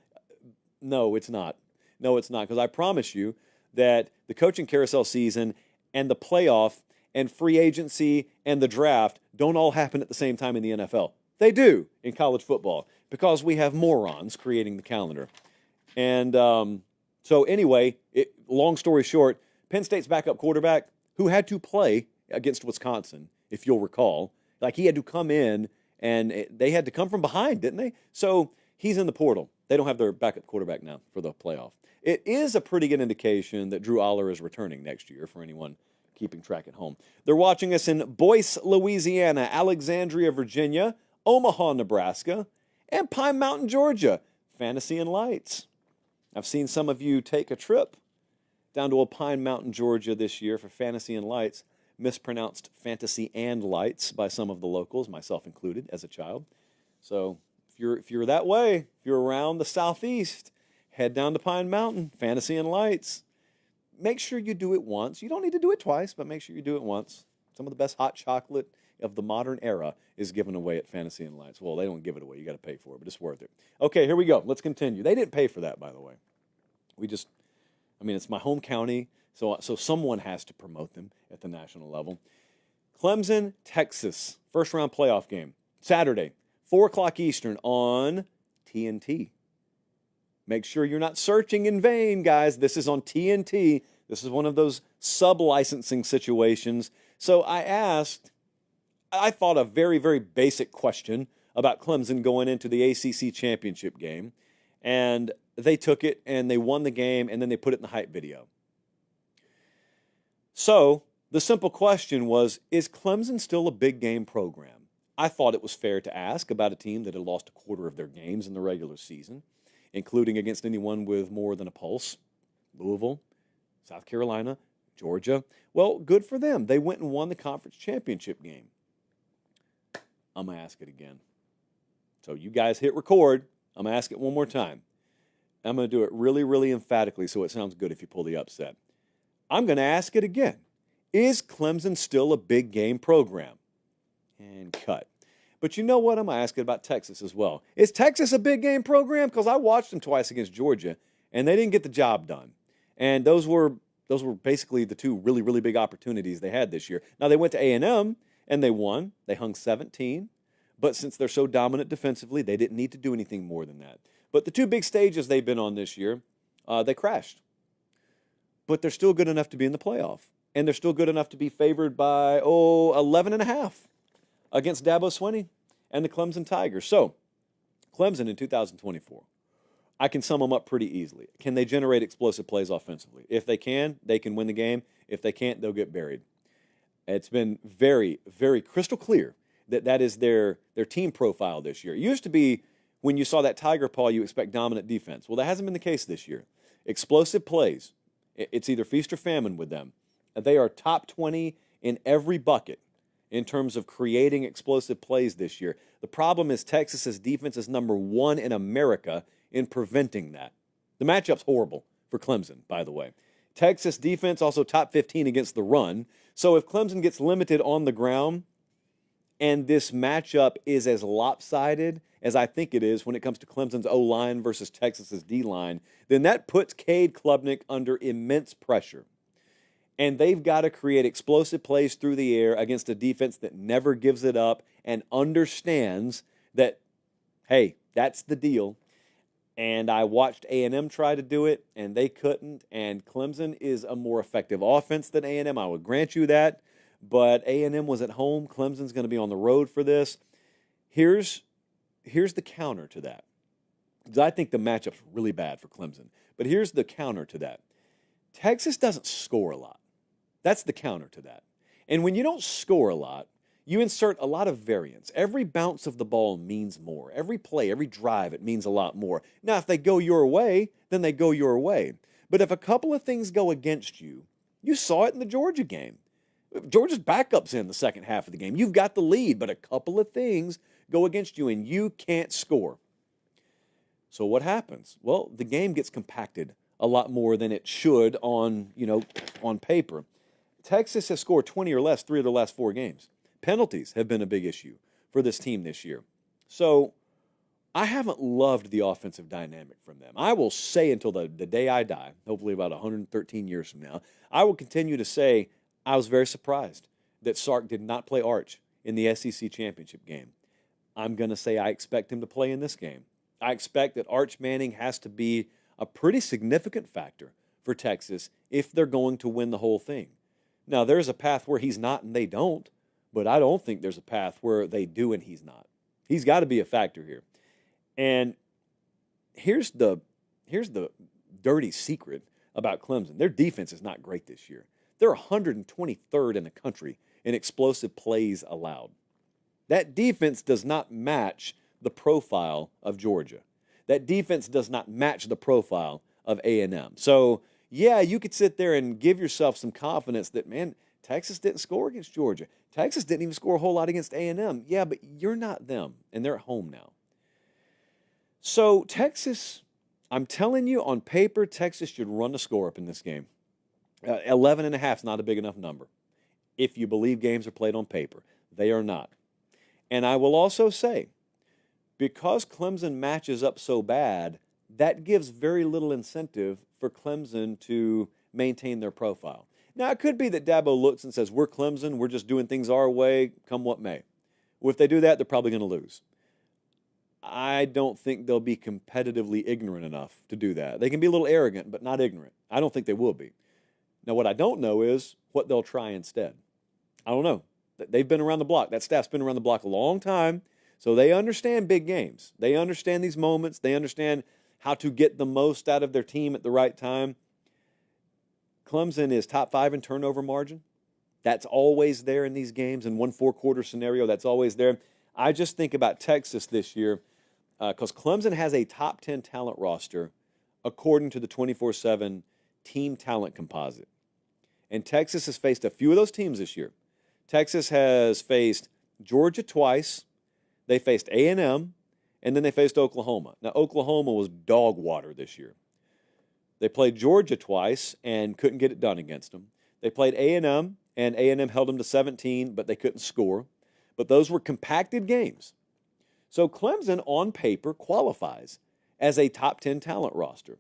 No, it's not. No, it's not, because I promise you that the coaching carousel season and the playoff and free agency and the draft don't all happen at the same time in the NFL. They do in college football because we have morons creating the calendar. And so anyway, long story short, Penn State's backup quarterback, who had to play against Wisconsin, if you'll recall, like he had to come in and they had to come from behind, didn't they? So he's in the portal. They don't have their backup quarterback now for the playoff. It is a pretty good indication that Drew Aller is returning next year for anyone keeping track at home. They're watching us in Boyce, Louisiana, Alexandria, Virginia, Omaha, Nebraska, and Pine Mountain, Georgia. Fantasy and Lights. I've seen some of you take a trip down to Pine Mountain, Georgia this year for Fantasy and Lights. Mispronounced Fantasy and Lights by some of the locals, myself included, as a child. So if you're that way, if you're around the southeast, head down to Pine Mountain, Fantasy and Lights. Make sure you do it once. You don't need to do it twice, but make sure you do it once. Some of the best hot chocolate of the modern era is given away at Fantasy and Lights. Well, they don't give it away. You got to pay for it, but it's worth it. Okay, here we go. Let's continue. They didn't pay for that, by the way. It's my home county, so someone has to promote them at the national level. Clemson, Texas, first-round playoff game, Saturday, 4 o'clock Eastern on TNT. Make sure you're not searching in vain, guys. This is on TNT. This is one of those sub-licensing situations. So I thought a very, very basic question about Clemson going into the ACC championship game, and they took it and they won the game, and then they put it in the hype video. So the simple question was, is Clemson still a big game program? I thought it was fair to ask about a team that had lost a quarter of their games in the regular season, including against anyone with more than a pulse. Louisville, South Carolina, Georgia. Well, good for them. They went and won the conference championship game. I'm going to ask it again. So you guys hit record. I'm going to ask it one more time. I'm going to do it really, really emphatically so it sounds good if you pull the upset. I'm going to ask it again. Is Clemson still a big game program? And cut. But you know what? I'm going to ask it about Texas as well. Is Texas a big game program? Because I watched them twice against Georgia, and they didn't get the job done. And those were basically the two really, really big opportunities they had this year. Now, they went to A&M, and they won. They hung 17. But since they're so dominant defensively, they didn't need to do anything more than that. But the two big stages they've been on this year, they crashed. But they're still good enough to be in the playoff. And they're still good enough to be favored by, 11.5 against Dabo Swinney and the Clemson Tigers. So, Clemson in 2024, I can sum them up pretty easily. Can they generate explosive plays offensively? If they can, they can win the game. If they can't, they'll get buried. It's been very, very crystal clear that is their team profile this year. It used to be when you saw that Tiger paw, you expect dominant defense. Well, that hasn't been the case this year. Explosive plays. It's either feast or famine with them. They are top 20 in every bucket in terms of creating explosive plays this year. The problem is Texas's defense is number 1 in America in preventing that. The matchup's horrible for Clemson, by the way. Texas defense also top 15 against the run. So if Clemson gets limited on the ground and this matchup is as lopsided as I think it is when it comes to Clemson's O-line versus Texas's D-line, then that puts Cade Klubnik under immense pressure. And they've got to create explosive plays through the air against a defense that never gives it up and understands that, hey, that's the deal. And I watched A&M try to do it, and they couldn't. And Clemson is a more effective offense than A&M. I would grant you that. But A&M was at home. Clemson's going to be on the road for this. Here's the counter to that. Because I think the matchup's really bad for Clemson. But here's the counter to that. Texas doesn't score a lot. That's the counter to that. And when you don't score a lot, you insert a lot of variance. Every bounce of the ball means more. Every play, every drive, it means a lot more. Now, if they go your way, then they go your way. But if a couple of things go against you, you saw it in the Georgia game. Georgia's backup's in the second half of the game. You've got the lead, but a couple of things go against you, and you can't score. So what happens? Well, the game gets compacted a lot more than it should on paper. Texas has scored 20 or less 3 of their last 4 games. Penalties have been a big issue for this team this year. So I haven't loved the offensive dynamic from them. I will say until the day I die, hopefully about 113 years from now, I will continue to say I was very surprised that Sark did not play Arch in the SEC championship game. I'm going to say I expect him to play in this game. I expect that Arch Manning has to be a pretty significant factor for Texas if they're going to win the whole thing. Now, there's a path where he's not and they don't, but I don't think there's a path where they do and he's not. He's got to be a factor here. And here's the dirty secret about Clemson. Their defense is not great this year. They're 123rd in the country in explosive plays allowed. That defense does not match the profile of Georgia. That defense does not match the profile of A&M. So, yeah, you could sit there and give yourself some confidence that, man, Texas didn't score against Georgia. Texas didn't even score a whole lot against A&M. Yeah, but you're not them, and they're at home now. So Texas, I'm telling you, on paper, Texas should run the score up in this game. 11.5 is not a big enough number. If you believe games are played on paper, they are not. And I will also say, because Clemson matches up so bad, that gives very little incentive for Clemson to maintain their profile. Now, it could be that Dabo looks and says, we're Clemson, we're just doing things our way, come what may. Well, if they do that, they're probably going to lose. I don't think they'll be competitively ignorant enough to do that. They can be a little arrogant, but not ignorant. I don't think they will be. Now, what I don't know is what they'll try instead. I don't know. They've been around the block. That staff's been around the block a long time, so they understand big games. They understand these moments. They understand how to get the most out of their team at the right time. Clemson is top 5 in turnover margin. That's always there in these games. In one four-quarter scenario, that's always there. I just think about Texas this year because Clemson has a top 10 talent roster according to the 24/7 team talent composite. And Texas has faced a few of those teams this year. Texas has faced Georgia twice. They faced A&M, and then they faced Oklahoma. Now, Oklahoma was dog water this year. They played Georgia twice and couldn't get it done against them. They played A&M, and A&M held them to 17, but they couldn't score. But those were compacted games. So Clemson, on paper, qualifies as a top 10 talent roster.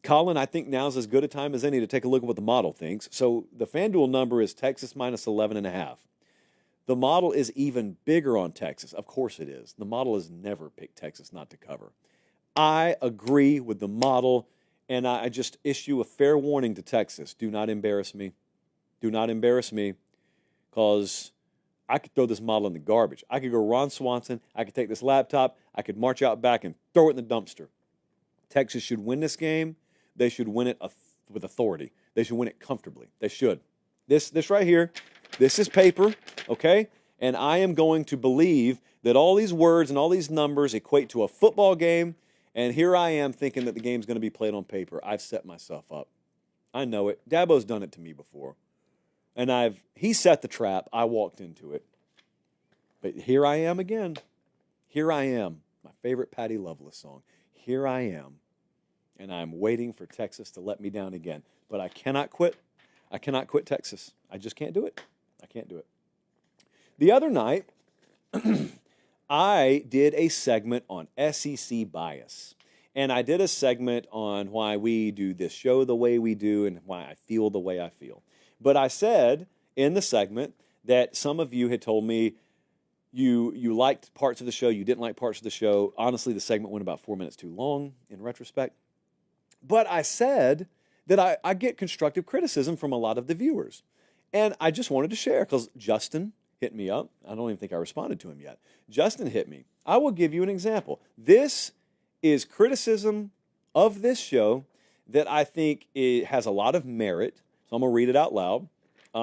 Colin, I think now's as good a time as any to take a look at what the model thinks. So the FanDuel number is Texas minus 11.5. The model is even bigger on Texas. Of course it is. The model has never picked Texas not to cover. I agree with the model, and I just issue a fair warning to Texas. Do not embarrass me. Do not embarrass me, because I could throw this model in the garbage. I could go Ron Swanson. I could take this laptop. I could march out back and throw it in the dumpster. Texas should win this game. They should win it with authority. They should win it comfortably. They should. This right here, this is paper, okay? And I am going to believe that all these words and all these numbers equate to a football game, and here I am thinking that the game's going to be played on paper. I've set myself up. I know it. Dabo's done it to me before. And he set the trap. I walked into it. But here I am again. Here I am. My favorite Patty Loveless song. Here I am. and I'm waiting for Texas to let me down again. But I cannot quit. I cannot quit Texas. I just can't do it. I can't do it. The other night, I did a segment on SEC bias. And I did a segment on why we do this show the way we do and why I feel the way I feel. But I said in the segment that some of you had told me you liked parts of the show, you didn't like parts of the show. Honestly, the segment went about 4 minutes too long in retrospect. But I said that I get constructive criticism from a lot of the viewers. And I just wanted to share because Justin hit me up. I don't even think I responded to him yet. Justin hit me. I will give you an example. This is criticism of this show that I think it has a lot of merit. So I'm going to read it out loud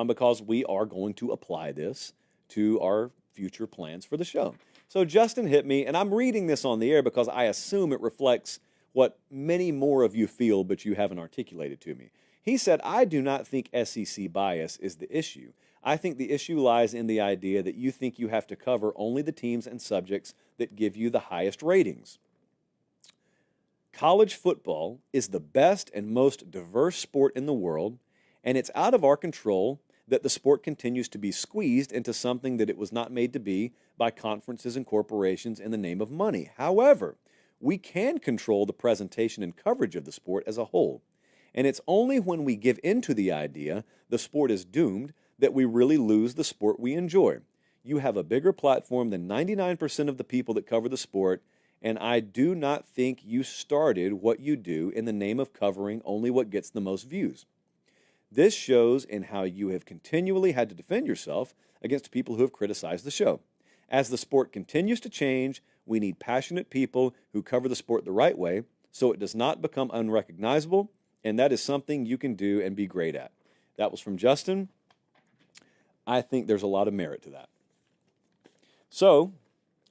because we are going to apply this to our future plans for the show. So Justin hit me, and I'm reading this on the air because I assume it reflects what many more of you feel, but you haven't articulated to me. He said, I do not think SEC bias is the issue. I think the issue lies in the idea that you think you have to cover only the teams and subjects that give you the highest ratings. College football is the best and most diverse sport in the world, and it's out of our control that the sport continues to be squeezed into something that it was not made to be by conferences and corporations in the name of money. However, we can control the presentation and coverage of the sport as a whole. And it's only when we give in to the idea the sport is doomed that we really lose the sport we enjoy. You have a bigger platform than 99% of the people that cover the sport, and I do not think you started what you do in the name of covering only what gets the most views. This shows in how you have continually had to defend yourself against people who have criticized the show. As the sport continues to change, we need passionate people who cover the sport the right way so it does not become unrecognizable, and that is something you can do and be great at. That was from Justin. I think there's a lot of merit to that. So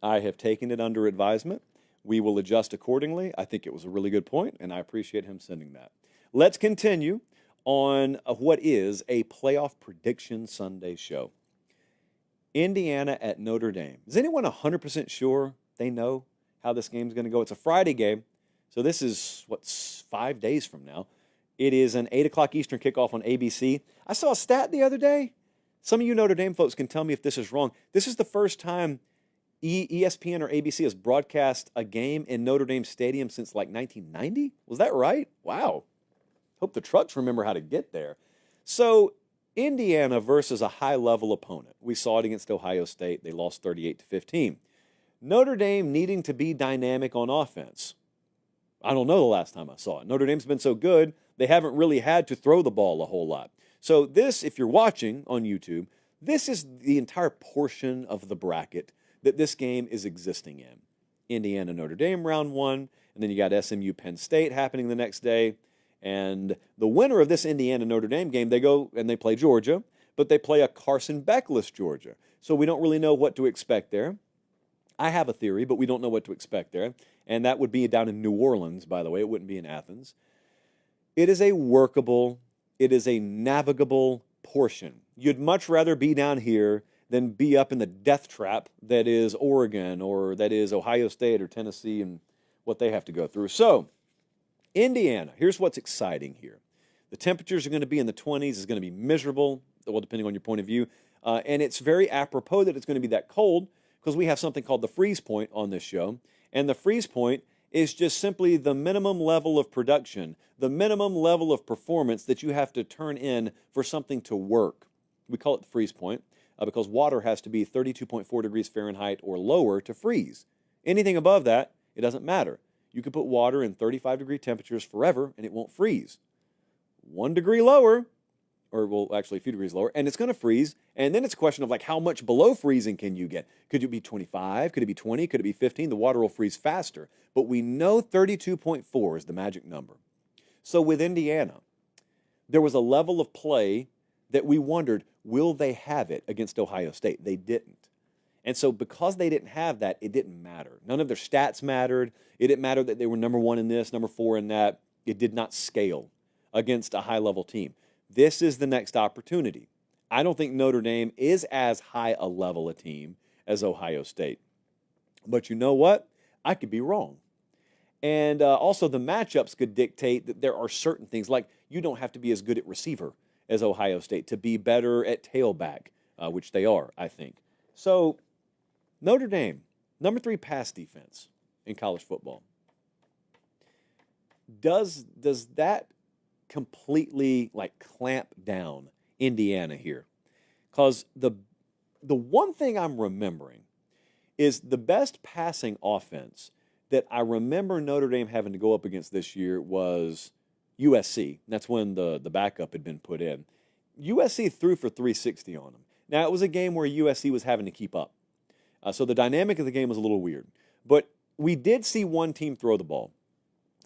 I have taken it under advisement. We will adjust accordingly. I think it was a really good point, and I appreciate him sending that. Let's continue on what is a playoff prediction Sunday show. Indiana at Notre Dame. Is anyone 100% sure they know how this game is going to go? It's a Friday game, so this is, 5 days from now. It is an 8 o'clock Eastern kickoff on ABC. I saw a stat the other day. Some of you Notre Dame folks can tell me if this is wrong. This is the first time ESPN or ABC has broadcast a game in Notre Dame Stadium since like 1990. Was that right? Wow. Hope the trucks remember how to get there. So Indiana versus a high-level opponent. We saw it against Ohio State. They lost 38-15. Notre Dame needing to be dynamic on offense. I don't know the last time I saw it. Notre Dame's been so good, they haven't really had to throw the ball a whole lot. So this, if you're watching on YouTube, this is the entire portion of the bracket that this game is existing in. Indiana, Notre Dame, round one, and then you got SMU, Penn State happening the next day. And the winner of this Indiana-Notre Dame game, they go and they play Georgia, but they play a Carson Beck-less Georgia. So we don't really know what to expect there. I have a theory, but we don't know what to expect there. And that would be down in New Orleans, by the way. It wouldn't be in Athens. It is a workable, it is a navigable portion. You'd much rather be down here than be up in the death trap that is Oregon or that is Ohio State or Tennessee and what they have to go through. So, Indiana, here's what's exciting here. The temperatures are going to be in the 20s. It's going to be miserable, well, depending on your point of view. And it's very apropos that it's going to be that cold because we have something called the freeze point on this show. And the freeze point is just simply the minimum level of production, the minimum level of performance that you have to turn in for something to work. We call it the freeze point because water has to be 32.4 degrees Fahrenheit or lower to freeze. Anything above that, it doesn't matter. You could put water in 35-degree temperatures forever, and it won't freeze. 1 degree lower, or well, actually a few degrees lower, and it's going to freeze. And then it's a question of like how much below freezing can you get? Could it be 25? Could it be 20? Could it be 15? The water will freeze faster. But we know 32.4 is the magic number. So with Indiana, there was a level of play that we wondered, will they have it against Ohio State? They didn't. And so because they didn't have that, it didn't matter. None of their stats mattered. It didn't matter that they were number 1 in this, number 4 in that. It did not scale against a high-level team. This is the next opportunity. I don't think Notre Dame is as high a level a team as Ohio State. But you know what? I could be wrong. And also the matchups could dictate that there are certain things, like you don't have to be as good at receiver as Ohio State to be better at tailback, which they are, I think. So Notre Dame, number 3 pass defense in college football. Does that completely like clamp down Indiana here? Because the one thing I'm remembering is the best passing offense that I remember Notre Dame having to go up against this year was USC. That's when the backup had been put in. USC threw for 360 on them. Now, it was a game where USC was having to keep up. So the dynamic of the game was a little weird. But we did see one team throw the ball.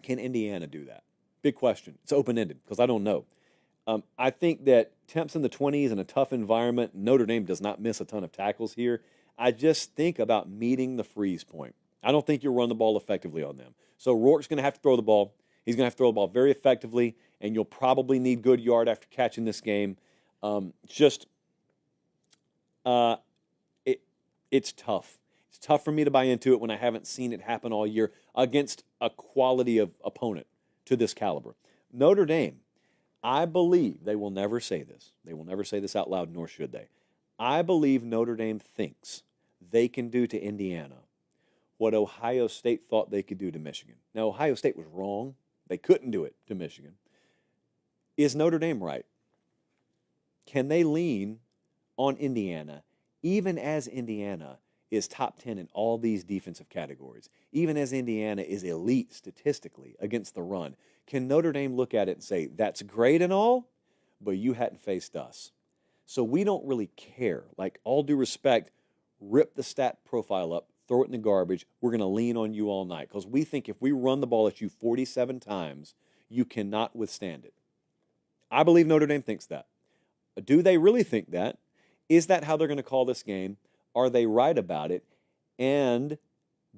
Can Indiana do that? Big question. It's open-ended because I don't know. I think that temps in the 20s in a tough environment, Notre Dame does not miss a ton of tackles here. I just think about meeting the freeze point. I don't think you'll run the ball effectively on them. So Rourke's going to have to throw the ball. He's going to have to throw the ball very effectively, and you'll probably need good yard after catching this game. It's tough. It's tough for me to buy into it when I haven't seen it happen all year against a quality of opponent to this caliber. Notre Dame, I believe, they will never say this. They will never say this out loud, nor should they. I believe Notre Dame thinks they can do to Indiana what Ohio State thought they could do to Michigan. Now, Ohio State was wrong. They couldn't do it to Michigan. Is Notre Dame right? Can they lean on Indiana, even as Indiana is top 10 in all these defensive categories, even as Indiana is elite statistically against the run? Can Notre Dame look at it and say, that's great and all, but you hadn't faced us? So we don't really care. Like, all due respect, rip the stat profile up, throw it in the garbage. We're going to lean on you all night because we think if we run the ball at you 47 times, you cannot withstand it. I believe Notre Dame thinks that. Do they really think that? Is that how they're going to call this game? Are they right about it? And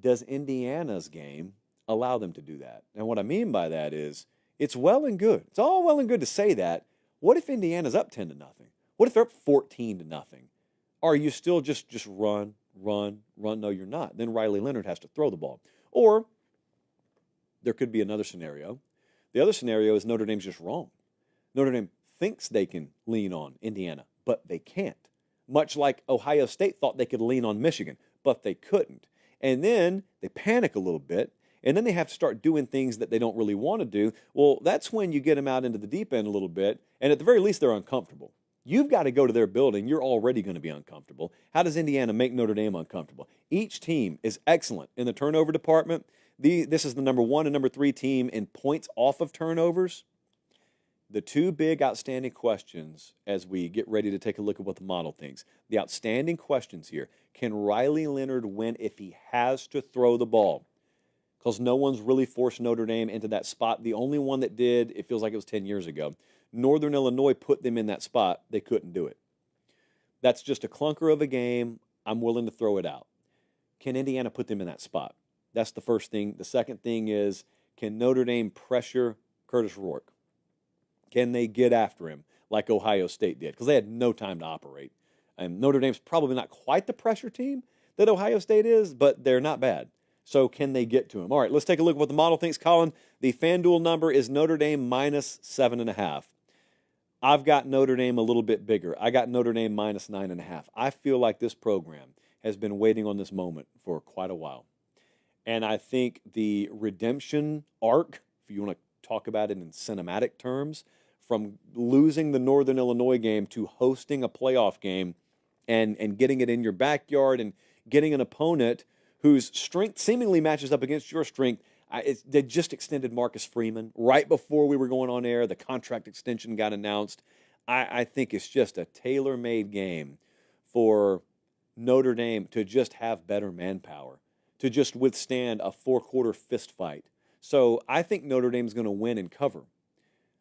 does Indiana's game allow them to do that? And what I mean by that is it's well and good. It's all well and good to say that. What if Indiana's up 10-0? What if they're up 14-0? Are you still just run? No, you're not. Then Riley Leonard has to throw the ball. Or there could be another scenario. The other scenario is Notre Dame's just wrong. Notre Dame thinks they can lean on Indiana, but they can't. Much like Ohio State thought they could lean on Michigan, but they couldn't. And then they panic a little bit, and then they have to start doing things that they don't really want to do. Well, that's when you get them out into the deep end a little bit, and at the very least, they're uncomfortable. You've got to go to their building. You're already going to be uncomfortable. How does Indiana make Notre Dame uncomfortable? Each team is excellent in the turnover department. This is the number 1 and number 3 team in points off of turnovers. The two big outstanding questions as we get ready to take a look at what the model thinks. The outstanding questions here. Can Riley Leonard win if he has to throw the ball? Because no one's really forced Notre Dame into that spot. The only one that did, it feels like it was 10 years ago. Northern Illinois put them in that spot. They couldn't do it. That's just a clunker of a game. I'm willing to throw it out. Can Indiana put them in that spot? That's the first thing. The second thing is, can Notre Dame pressure Curtis Rourke? Can they get after him like Ohio State did? Because they had no time to operate. And Notre Dame's probably not quite the pressure team that Ohio State is, but they're not bad. So can they get to him? All right, let's take a look at what the model thinks. Colin, the FanDuel number is Notre Dame minus 7.5. I've got Notre Dame a little bit bigger. I got Notre Dame minus 9.5. I feel like this program has been waiting on this moment for quite a while. And I think the redemption arc, if you want to talk about it in cinematic terms, from losing the Northern Illinois game to hosting a playoff game and getting it in your backyard and getting an opponent whose strength seemingly matches up against your strength. They just extended Marcus Freeman right before we were going on air. The contract extension got announced. I think it's just a tailor-made game for Notre Dame to just have better manpower, to just withstand a 4-quarter fist fight. So I think Notre Dame's going to win and cover.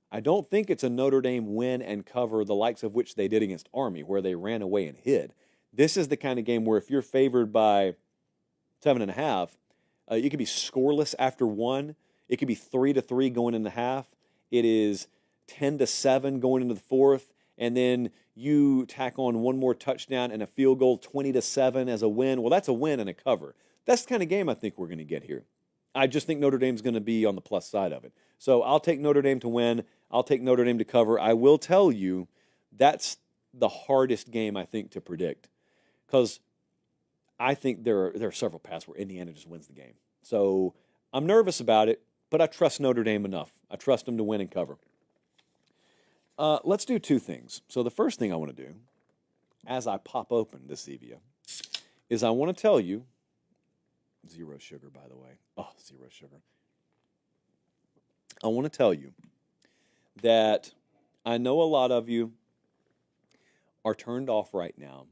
I don't think it's a Notre Dame win and cover the likes of which they did against Army, where they ran away and hid. This is the kind of game where if you're favored by 7.5, you could be scoreless after 1. It could be 3-3 going into half. It is 10-7 going into the fourth, and then you tack on one more touchdown and a field goal, 20-7 as a win. Well, that's a win and a cover. That's the kind of game I think we're going to get here. I just think Notre Dame's going to be on the plus side of it. So I'll take Notre Dame to win. I'll take Notre Dame to cover. I will tell you that's the hardest game, I think, to predict because I think there are several paths where Indiana just wins the game. So I'm nervous about it, but I trust Notre Dame enough. I trust them to win and cover. Let's do two things. So the first thing I want to do, as I pop open this Zevia, is I want to tell you, zero sugar, by the way. Oh, zero sugar. I want to tell you that I know a lot of you are turned off right now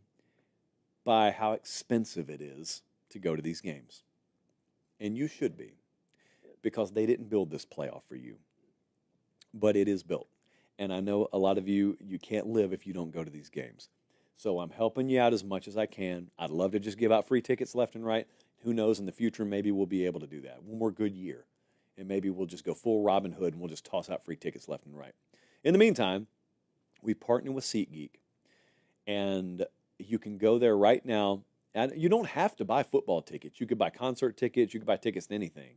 by how expensive it is to go to these games. And you should be, because they didn't build this playoff for you. But it is built. And I know a lot of you can't live if you don't go to these games. So I'm helping you out as much as I can. I'd love to just give out free tickets left and right. Who knows, in the future, maybe we'll be able to do that. One more good year. And maybe we'll just go full Robin Hood and we'll just toss out free tickets left and right. In the meantime, we partner with SeatGeek. And you can go there right now. And you don't have to buy football tickets. You could buy concert tickets. You could buy tickets to anything.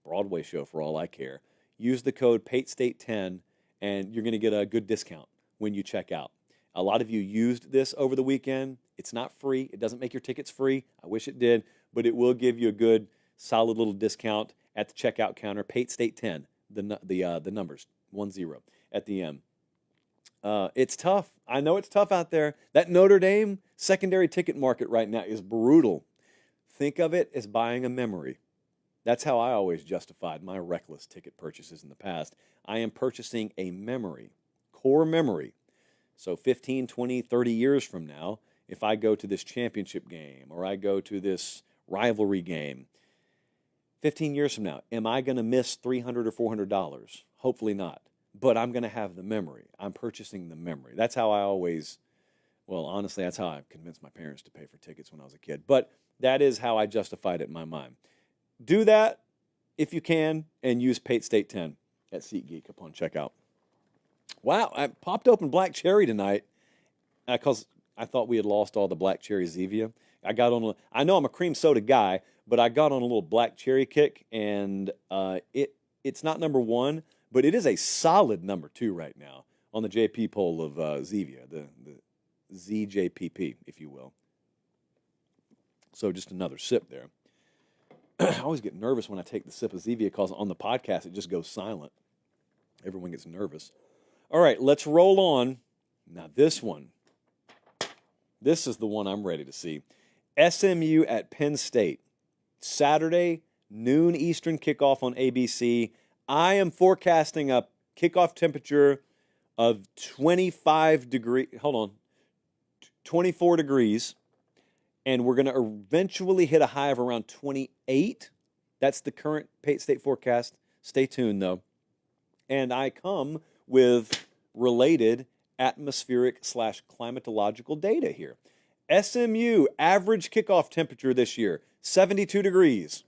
Broadway show for all I care. Use the code PATESTATE10 and you're going to get a good discount when you check out. A lot of you used this over the weekend. It's not free. It doesn't make your tickets free. I wish it did, but it will give you a good, solid little discount at the checkout counter. PATESTATE10, the numbers, 10 at the end. It's tough. I know it's tough out there. That Notre Dame secondary ticket market right now is brutal. Think of it as buying a memory. That's how I always justified my reckless ticket purchases in the past. I am purchasing a memory, core memory. So 15, 20, 30 years from now, if I go to this championship game or I go to this rivalry game, 15 years from now, am I going to miss $300 or $400? Hopefully not. But I'm going to have the memory. I'm purchasing the memory. That's how I always, well, honestly, that's how I convinced my parents to pay for tickets when I was a kid. But that is how I justified it in my mind. Do that if you can and use PATESTATE10 at SeatGeek upon checkout. Wow, I popped open black cherry tonight because I thought we had lost all the black cherry Zevia. I know I'm a cream soda guy, but I got on a little black cherry kick, and it's not number one, but it is a solid number two right now on the JP poll of Zevia, the ZJPP, if you will. So just another sip there. I always get nervous when I take the sip of Zevia because on the podcast it just goes silent. Everyone gets nervous. All right, let's roll on. Now this is the one I'm ready to see. SMU at Penn State. Saturday, noon Eastern kickoff on ABC. I am forecasting a kickoff temperature of 24 degrees. And we're going to eventually hit a high of around 28. That's the current Pate State forecast. Stay tuned, though. And I come with related atmospheric/climatological data here. SMU average kickoff temperature this year, 72 degrees.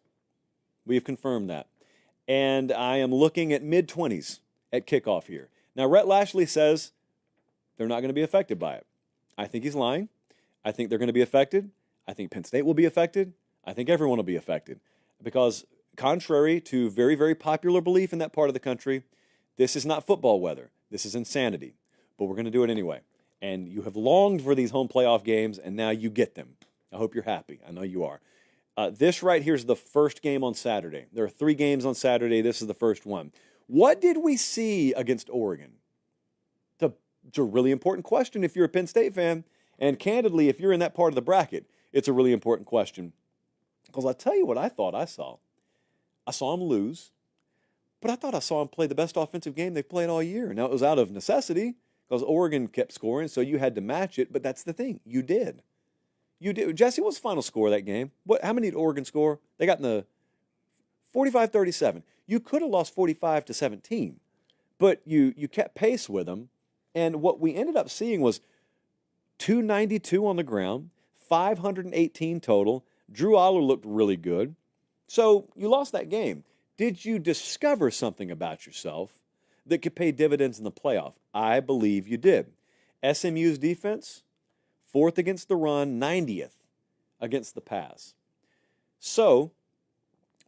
We've confirmed that. And I am looking at mid-20s at kickoff here. Now, Rhett Lashley says they're not going to be affected by it. I think he's lying. I think they're going to be affected. I think Penn State will be affected. I think everyone will be affected. Because contrary to very, very popular belief in that part of the country, this is not football weather. This is insanity. But we're going to do it anyway. And you have longed for these home playoff games, and now you get them. I hope you're happy. I know you are. This right here is the first game on Saturday. There are 3 games on Saturday. This is the first one. What did we see against Oregon? It's a really important question if you're a Penn State fan. And candidly, if you're in that part of the bracket, it's a really important question. Because I'll tell you what I thought I saw. I saw them lose, but I thought I saw them play the best offensive game they've played all year. Now, it was out of necessity because Oregon kept scoring, so you had to match it, but that's the thing. You did. You did. Jesse, what was the final score of that game? How many did Oregon score? They got in the 45-37. You could have lost 45-17, but you kept pace with them. And what we ended up seeing was 292 on the ground, 518 total. Drew Aller looked really good. So you lost that game. Did you discover something about yourself that could pay dividends in the playoff? I believe you did. SMU's defense, 4th against the run, 90th against the pass. So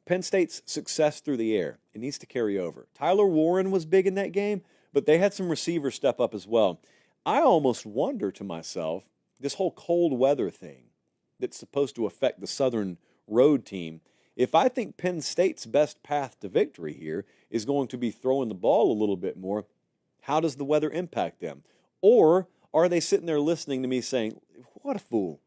Penn State's success through the air, it needs to carry over. Tyler Warren was big in that game, but they had some receivers step up as well. I almost wonder to myself, this whole cold weather thing that's supposed to affect the Southern road team, if I think Penn State's best path to victory here is going to be throwing the ball a little bit more, how does the weather impact them? Or are they sitting there listening to me saying, what a fool.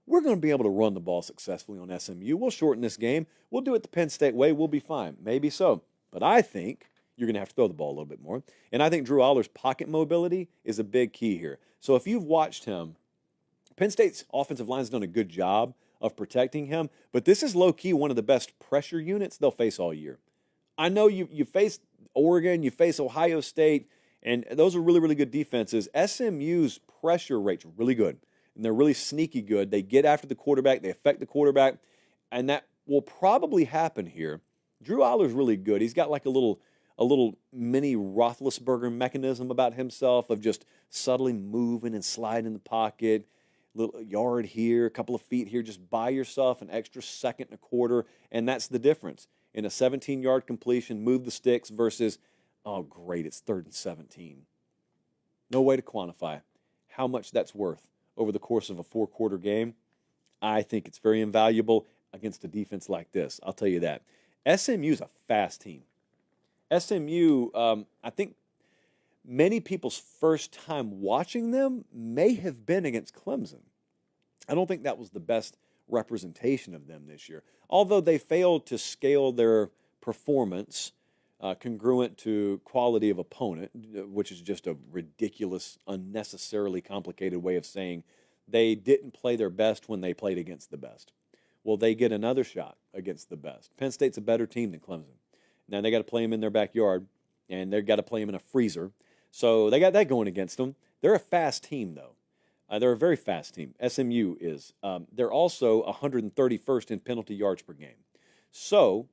We're going to be able to run the ball successfully on SMU. We'll shorten this game. We'll do it the Penn State way. We'll be fine. Maybe so. But I think you're going to have to throw the ball a little bit more. And I think Drew Allar's pocket mobility is a big key here. So if you've watched him, Penn State's offensive line has done a good job of protecting him, but this is low-key one of the best pressure units they'll face all year. I know you face Oregon, you face Ohio State, and those are really, really good defenses. SMU's pressure rate's really good, and they're really sneaky good. They get after the quarterback, they affect the quarterback, and that will probably happen here. Drew Allar's really good. He's got like a little mini Roethlisberger mechanism about himself of just subtly moving and sliding in the pocket, little yard here, a couple of feet here, just buy yourself an extra second and a quarter, and that's the difference. In a 17-yard completion, move the sticks versus, oh, great, it's 3rd and 17. No way to quantify how much that's worth over the course of a 4-quarter game. I think it's very invaluable against a defense like this. I'll tell you that. SMU's a fast team. SMU, I think many people's first time watching them may have been against Clemson. I don't think that was the best representation of them this year, although they failed to scale their performance congruent to quality of opponent, which is just a ridiculous, unnecessarily complicated way of saying they didn't play their best when they played against the best. Well, they get another shot against the best. Penn State's a better team than Clemson. Now, they got to play them in their backyard, and they've got to play them in a freezer. So they got that going against them. They're a fast team, though. They're a very fast team. SMU is. They're also 131st in penalty yards per game. So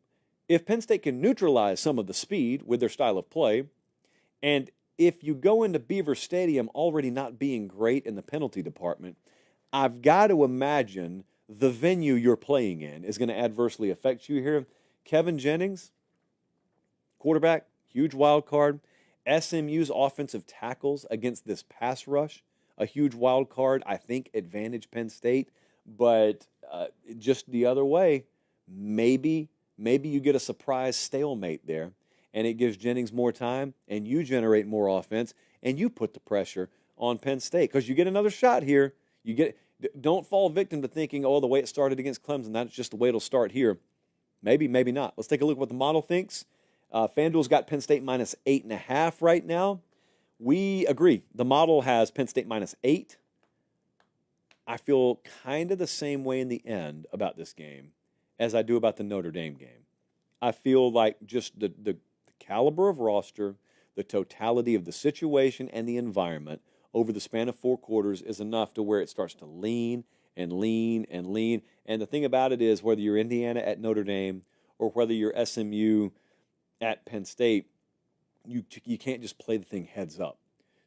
if Penn State can neutralize some of the speed with their style of play, and if you go into Beaver Stadium already not being great in the penalty department, I've got to imagine the venue you're playing in is going to adversely affect you here. Kevin Jennings, quarterback, huge wild card. SMU's offensive tackles against this pass rush, a huge wild card. I think advantage Penn State, but just the other way, maybe you get a surprise stalemate there, and it gives Jennings more time, and you generate more offense, and you put the pressure on Penn State because you get another shot here. Don't fall victim to thinking, oh, the way it started against Clemson, that's just the way it'll start here. Maybe not. Let's take a look at what the model thinks. FanDuel's got Penn State minus 8.5 right now. We agree. The model has Penn State minus 8. I feel kind of the same way in the end about this game as I do about the Notre Dame game. I feel like just the caliber of roster, the totality of the situation and the environment over the span of 4 quarters is enough to where it starts to lean and lean and lean. And the thing about it is, whether you're Indiana at Notre Dame or whether you're SMU at Penn State, you can't just play the thing heads up.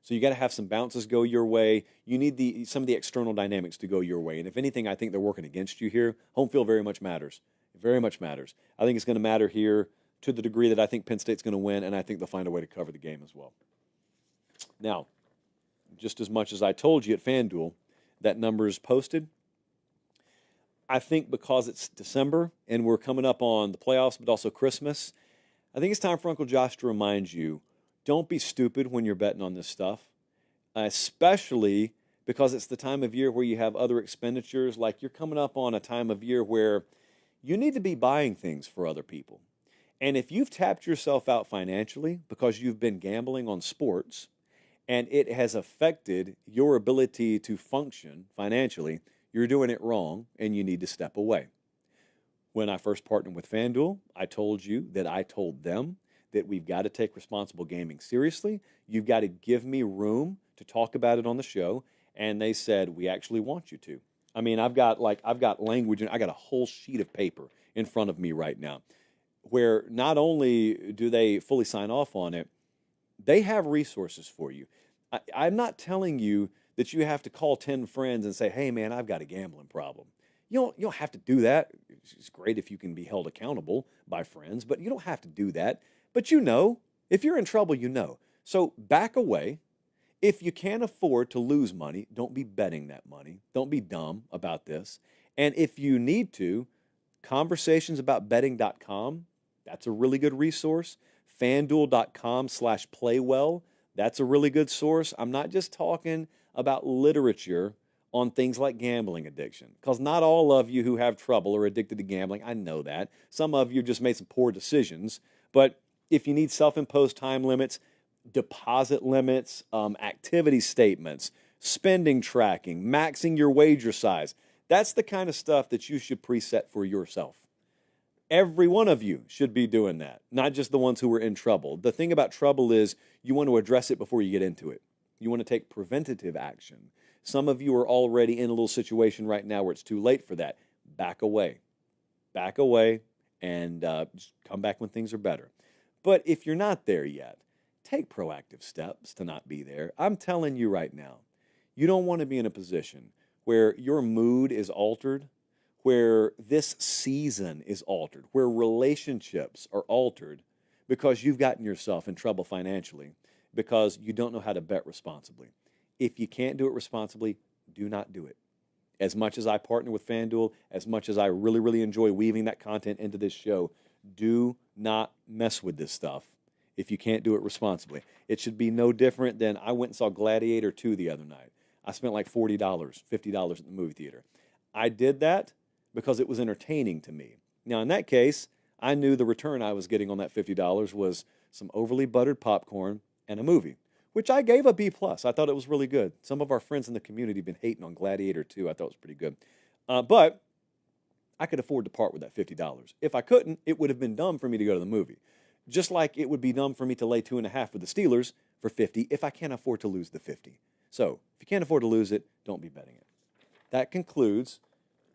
So you got to have some bounces go your way. You need some of the external dynamics to go your way. And if anything, I think they're working against you here. Home field very much matters. It very much matters. I think it's going to matter here to the degree that I think Penn State's going to win, and I think they'll find a way to cover the game as well. Now, just as much as I told you at FanDuel, that number is posted. I think because it's December and we're coming up on the playoffs, but also Christmas, I think it's time for Uncle Josh to remind you, don't be stupid when you're betting on this stuff, especially because it's the time of year where you have other expenditures. Like, you're coming up on a time of year where you need to be buying things for other people. And if you've tapped yourself out financially because you've been gambling on sports and it has affected your ability to function financially, you're doing it wrong and you need to step away. When I first partnered with FanDuel, I told you that I told them that we've got to take responsible gaming seriously. You've got to give me room to talk about it on the show. And they said, we actually want you to. I mean, I've got language, and I got a whole sheet of paper in front of me right now where not only do they fully sign off on it, they have resources for you. I'm not telling you that you have to call 10 friends and say, hey, man, I've got a gambling problem. You don't have to do that. It's great if you can be held accountable by friends, but you don't have to do that. But if you're in trouble, So back away. If you can't afford to lose money, don't be betting that money. Don't be dumb about this. And if you need to, conversationsaboutbetting.com, that's a really good resource. FanDuel.com/playwell, that's a really good source. I'm not just talking about literature on things like gambling addiction, because not all of you who have trouble are addicted to gambling. I know that. Some of you just made some poor decisions. But if you need self-imposed time limits, deposit limits, activity statements, spending tracking, maxing your wager size, that's the kind of stuff that you should preset for yourself. Every one of you should be doing that, not just the ones who are in trouble. The thing about trouble is you want to address it before you get into it. You want to take preventative action. Some of you are already in a little situation right now where it's too late for that. Back away. Back away and just come back when things are better. But if you're not there yet, take proactive steps to not be there. I'm telling you right now, you don't want to be in a position where your mood is altered, where this season is altered, where relationships are altered because you've gotten yourself in trouble financially because you don't know how to bet responsibly. If you can't do it responsibly, do not do it. As much as I partner with FanDuel, as much as I really, really enjoy weaving that content into this show, do not mess with this stuff if you can't do it responsibly. It should be no different than I went and saw Gladiator 2 the other night. I spent like $40, $50 at the movie theater. I did that because it was entertaining to me. Now, in that case, I knew the return I was getting on that $50 was some overly buttered popcorn and a movie, which I gave a B+. I thought it was really good. Some of our friends in the community have been hating on Gladiator 2. I thought it was pretty good. But I could afford to part with that $50. If I couldn't, it would have been dumb for me to go to the movie. Just like it would be dumb for me to lay 2.5 with the Steelers for 50 if I can't afford to lose the 50. So if you can't afford to lose it, don't be betting it. That concludes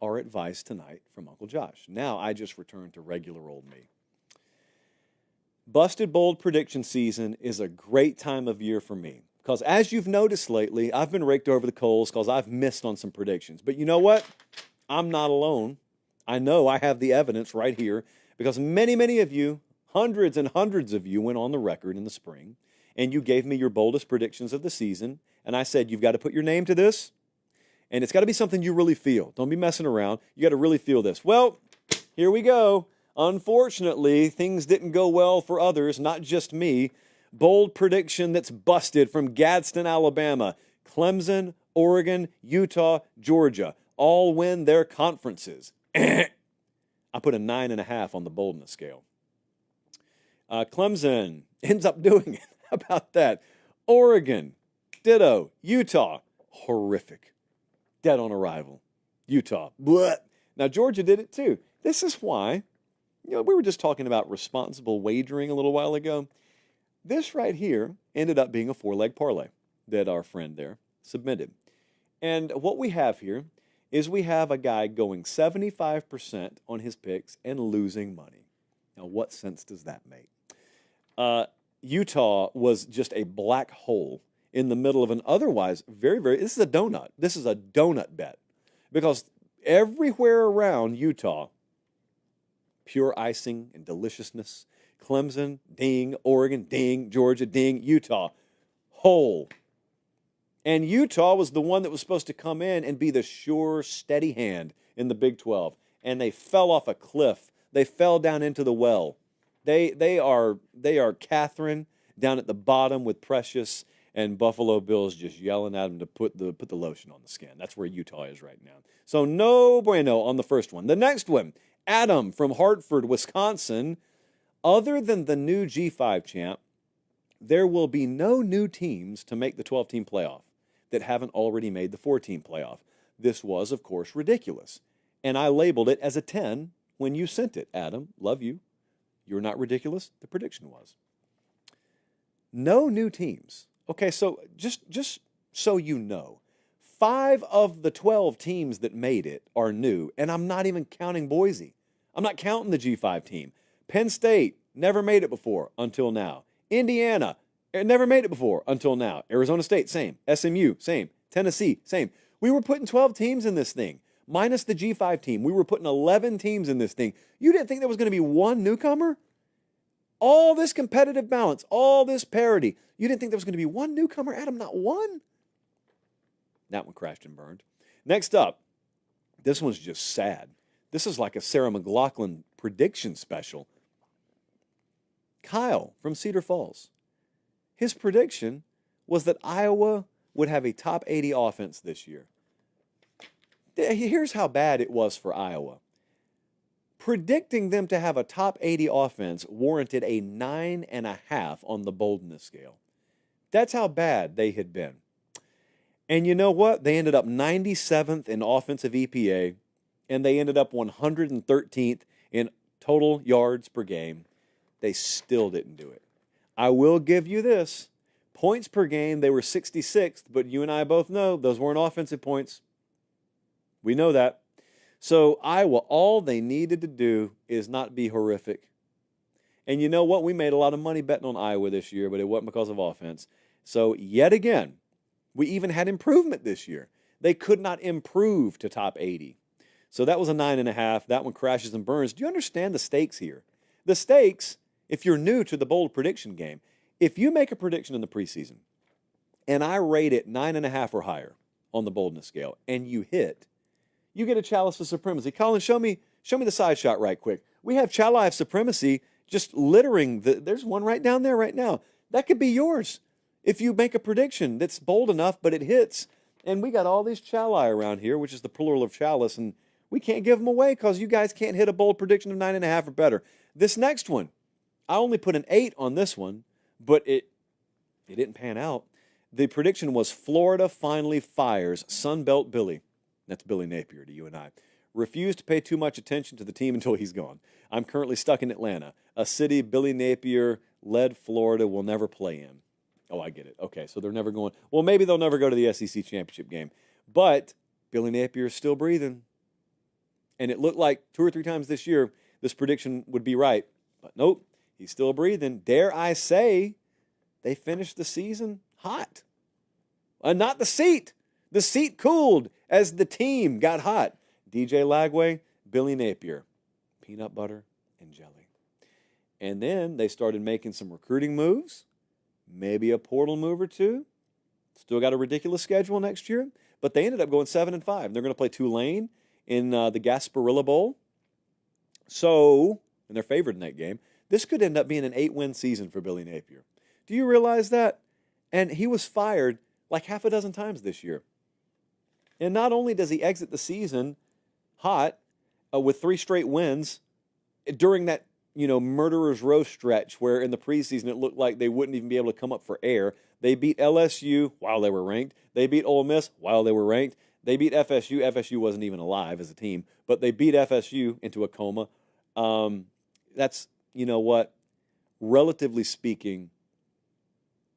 our advice tonight from Uncle Josh. Now I just return to regular old me. Busted Bold prediction season is a great time of year for me because as you've noticed lately, I've been raked over the coals because I've missed on some predictions. But you know what? I'm not alone. I know I have the evidence right here because many, many of you, hundreds and hundreds of you went on the record in the spring, and you gave me your boldest predictions of the season, and I said, you've got to put your name to this, and it's got to be something you really feel. Don't be messing around. You got to really feel this. Well, here we go. Unfortunately, things didn't go well for others, not just me. Bold prediction that's busted from Gadsden, Alabama. Clemson, Oregon, Utah, Georgia all win their conferences. I put a 9.5 on the boldness scale. Clemson ends up doing it. How about that? Oregon, ditto. Utah, horrific. Dead on arrival. Utah, bleh. Now, Georgia did it too. This is why, we were just talking about responsible wagering a little while ago. This right here ended up being a 4-leg parlay that our friend there submitted. And what we have here is we have a guy going 75% on his picks and losing money. Now, what sense does that make? Utah was just a black hole in the middle of an otherwise this is a donut. This is a donut bet because everywhere around Utah, pure icing and deliciousness. Clemson, ding. Oregon, ding. Georgia, ding. Utah, hole. And Utah was the one that was supposed to come in and be the sure, steady hand in the Big 12. And they fell off a cliff. They fell down into the well. They are Catherine down at the bottom with Precious and Buffalo Bills just yelling at them to put the lotion on the skin. That's where Utah is right now. So no bueno on the first one. The next one, Adam from Hartford, Wisconsin. Other than the new G5 champ, there will be no new teams to make the 12-team playoff that haven't already made the 4-team playoff. This was, of course, ridiculous. And I labeled it as a 10 when you sent it. Adam, love you. You're not ridiculous. The prediction was. No new teams. Okay, so just so you know, 5 of the 12 teams that made it are new, and I'm not even counting Boise. I'm not counting the G5 team. Penn State never made it before until now. Indiana never made it before until now. Arizona State, same. SMU, same. Tennessee, same. We were putting 12 teams in this thing. minus the G5 team. We were putting 11 teams in this thing. You didn't think there was going to be one newcomer? All this competitive balance, all this parity. You didn't think there was going to be one newcomer, Adam? Not one? That one crashed and burned. Next up, this one's just sad. This is like a Sarah McLachlan prediction special. Kyle from Cedar Falls. His prediction was that Iowa would have a top 80 offense this year. Here's how bad it was for Iowa. Predicting them to have a top 80 offense warranted a 9.5 on the boldness scale. That's how bad they had been. And you know what? They ended up 97th in offensive EPA, and they ended up 113th in total yards per game. They still didn't do it. I will give you this. Points per game, they were 66th, but you and I both know those weren't offensive points. We know that. So Iowa, all they needed to do is not be horrific. And you know what? We made a lot of money betting on Iowa this year, but it wasn't because of offense. So yet again, we even had improvement this year. They could not improve to top 80. So that was a 9.5. That one crashes and burns. Do you understand the stakes here? The stakes, if you're new to the bold prediction game, if you make a prediction in the preseason and I rate it 9.5 or higher on the boldness scale and you hit, you get a chalice of supremacy. Colin, show me the side shot right quick. We have chalice of supremacy just littering. There's one right down there right now. That could be yours if you make a prediction that's bold enough, but it hits. And we got all these chalice around here, which is the plural of chalice, and we can't give them away because you guys can't hit a bold prediction of 9.5 or better. This next one, I only put an 8 on this one, but it didn't pan out. The prediction was Florida finally fires Sunbelt Billy. That's Billy Napier to you and I. Refused to pay too much attention to the team until he's gone. I'm currently stuck in Atlanta, a city Billy Napier-led Florida will never play in. Oh, I get it. Okay, so they're never going. Well, maybe they'll never go to the SEC championship game. But Billy Napier is still breathing. And it looked like 2 or 3 times this year this prediction would be right. But nope, he's still breathing. Dare I say they finished the season hot. Not the seat. The seat cooled as the team got hot. DJ Lagway, Billy Napier, peanut butter and jelly. And then they started making some recruiting moves, maybe a portal move or two. Still got a ridiculous schedule next year, but they ended up going 7-5. They're going to play Tulane in the Gasparilla Bowl. So, and they're favored in that game. This could end up being an 8-win season for Billy Napier. Do you realize that? And he was fired like half a dozen times this year. And not only does he exit the season hot with 3 straight wins during that, murderer's row stretch where in the preseason it looked like they wouldn't even be able to come up for air. They beat LSU while they were ranked. They beat Ole Miss while they were ranked. They beat FSU. FSU wasn't even alive as a team, but they beat FSU into a coma. That's, relatively speaking,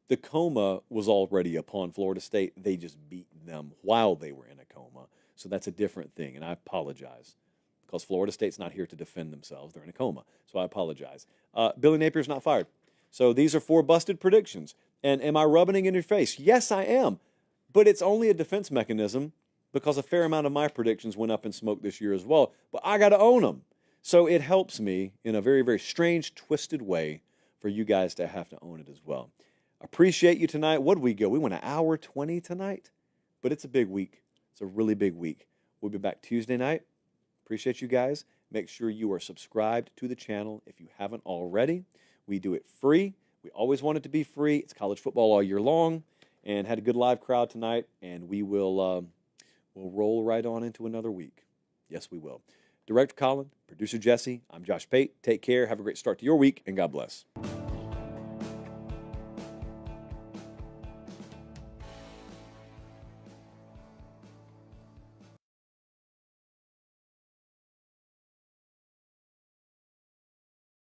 the coma was already upon Florida State. They just beat them while they were in a coma. So that's a different thing, and I apologize because Florida State's not here to defend themselves. They're in a coma, so I apologize. Billy Napier's not fired. So these are 4 busted predictions. And am I rubbing it in your face? Yes, I am. But it's only a defense mechanism because a fair amount of my predictions went up in smoke this year as well. But I got to own them. So it helps me in a very, very strange, twisted way for you guys to have to own it as well. Appreciate you tonight. What did we go? We went 1:20 tonight, but it's a big week. It's a really big week. We'll be back Tuesday night. Appreciate you guys. Make sure you are subscribed to the channel if you haven't already. We do it free. We always want it to be free. It's college football all year long, and had a good live crowd tonight, and we will we'll roll right on into another week. Yes, we will. Director Colin, producer Jesse, I'm Josh Pate. Take care. Have a great start to your week, and God bless.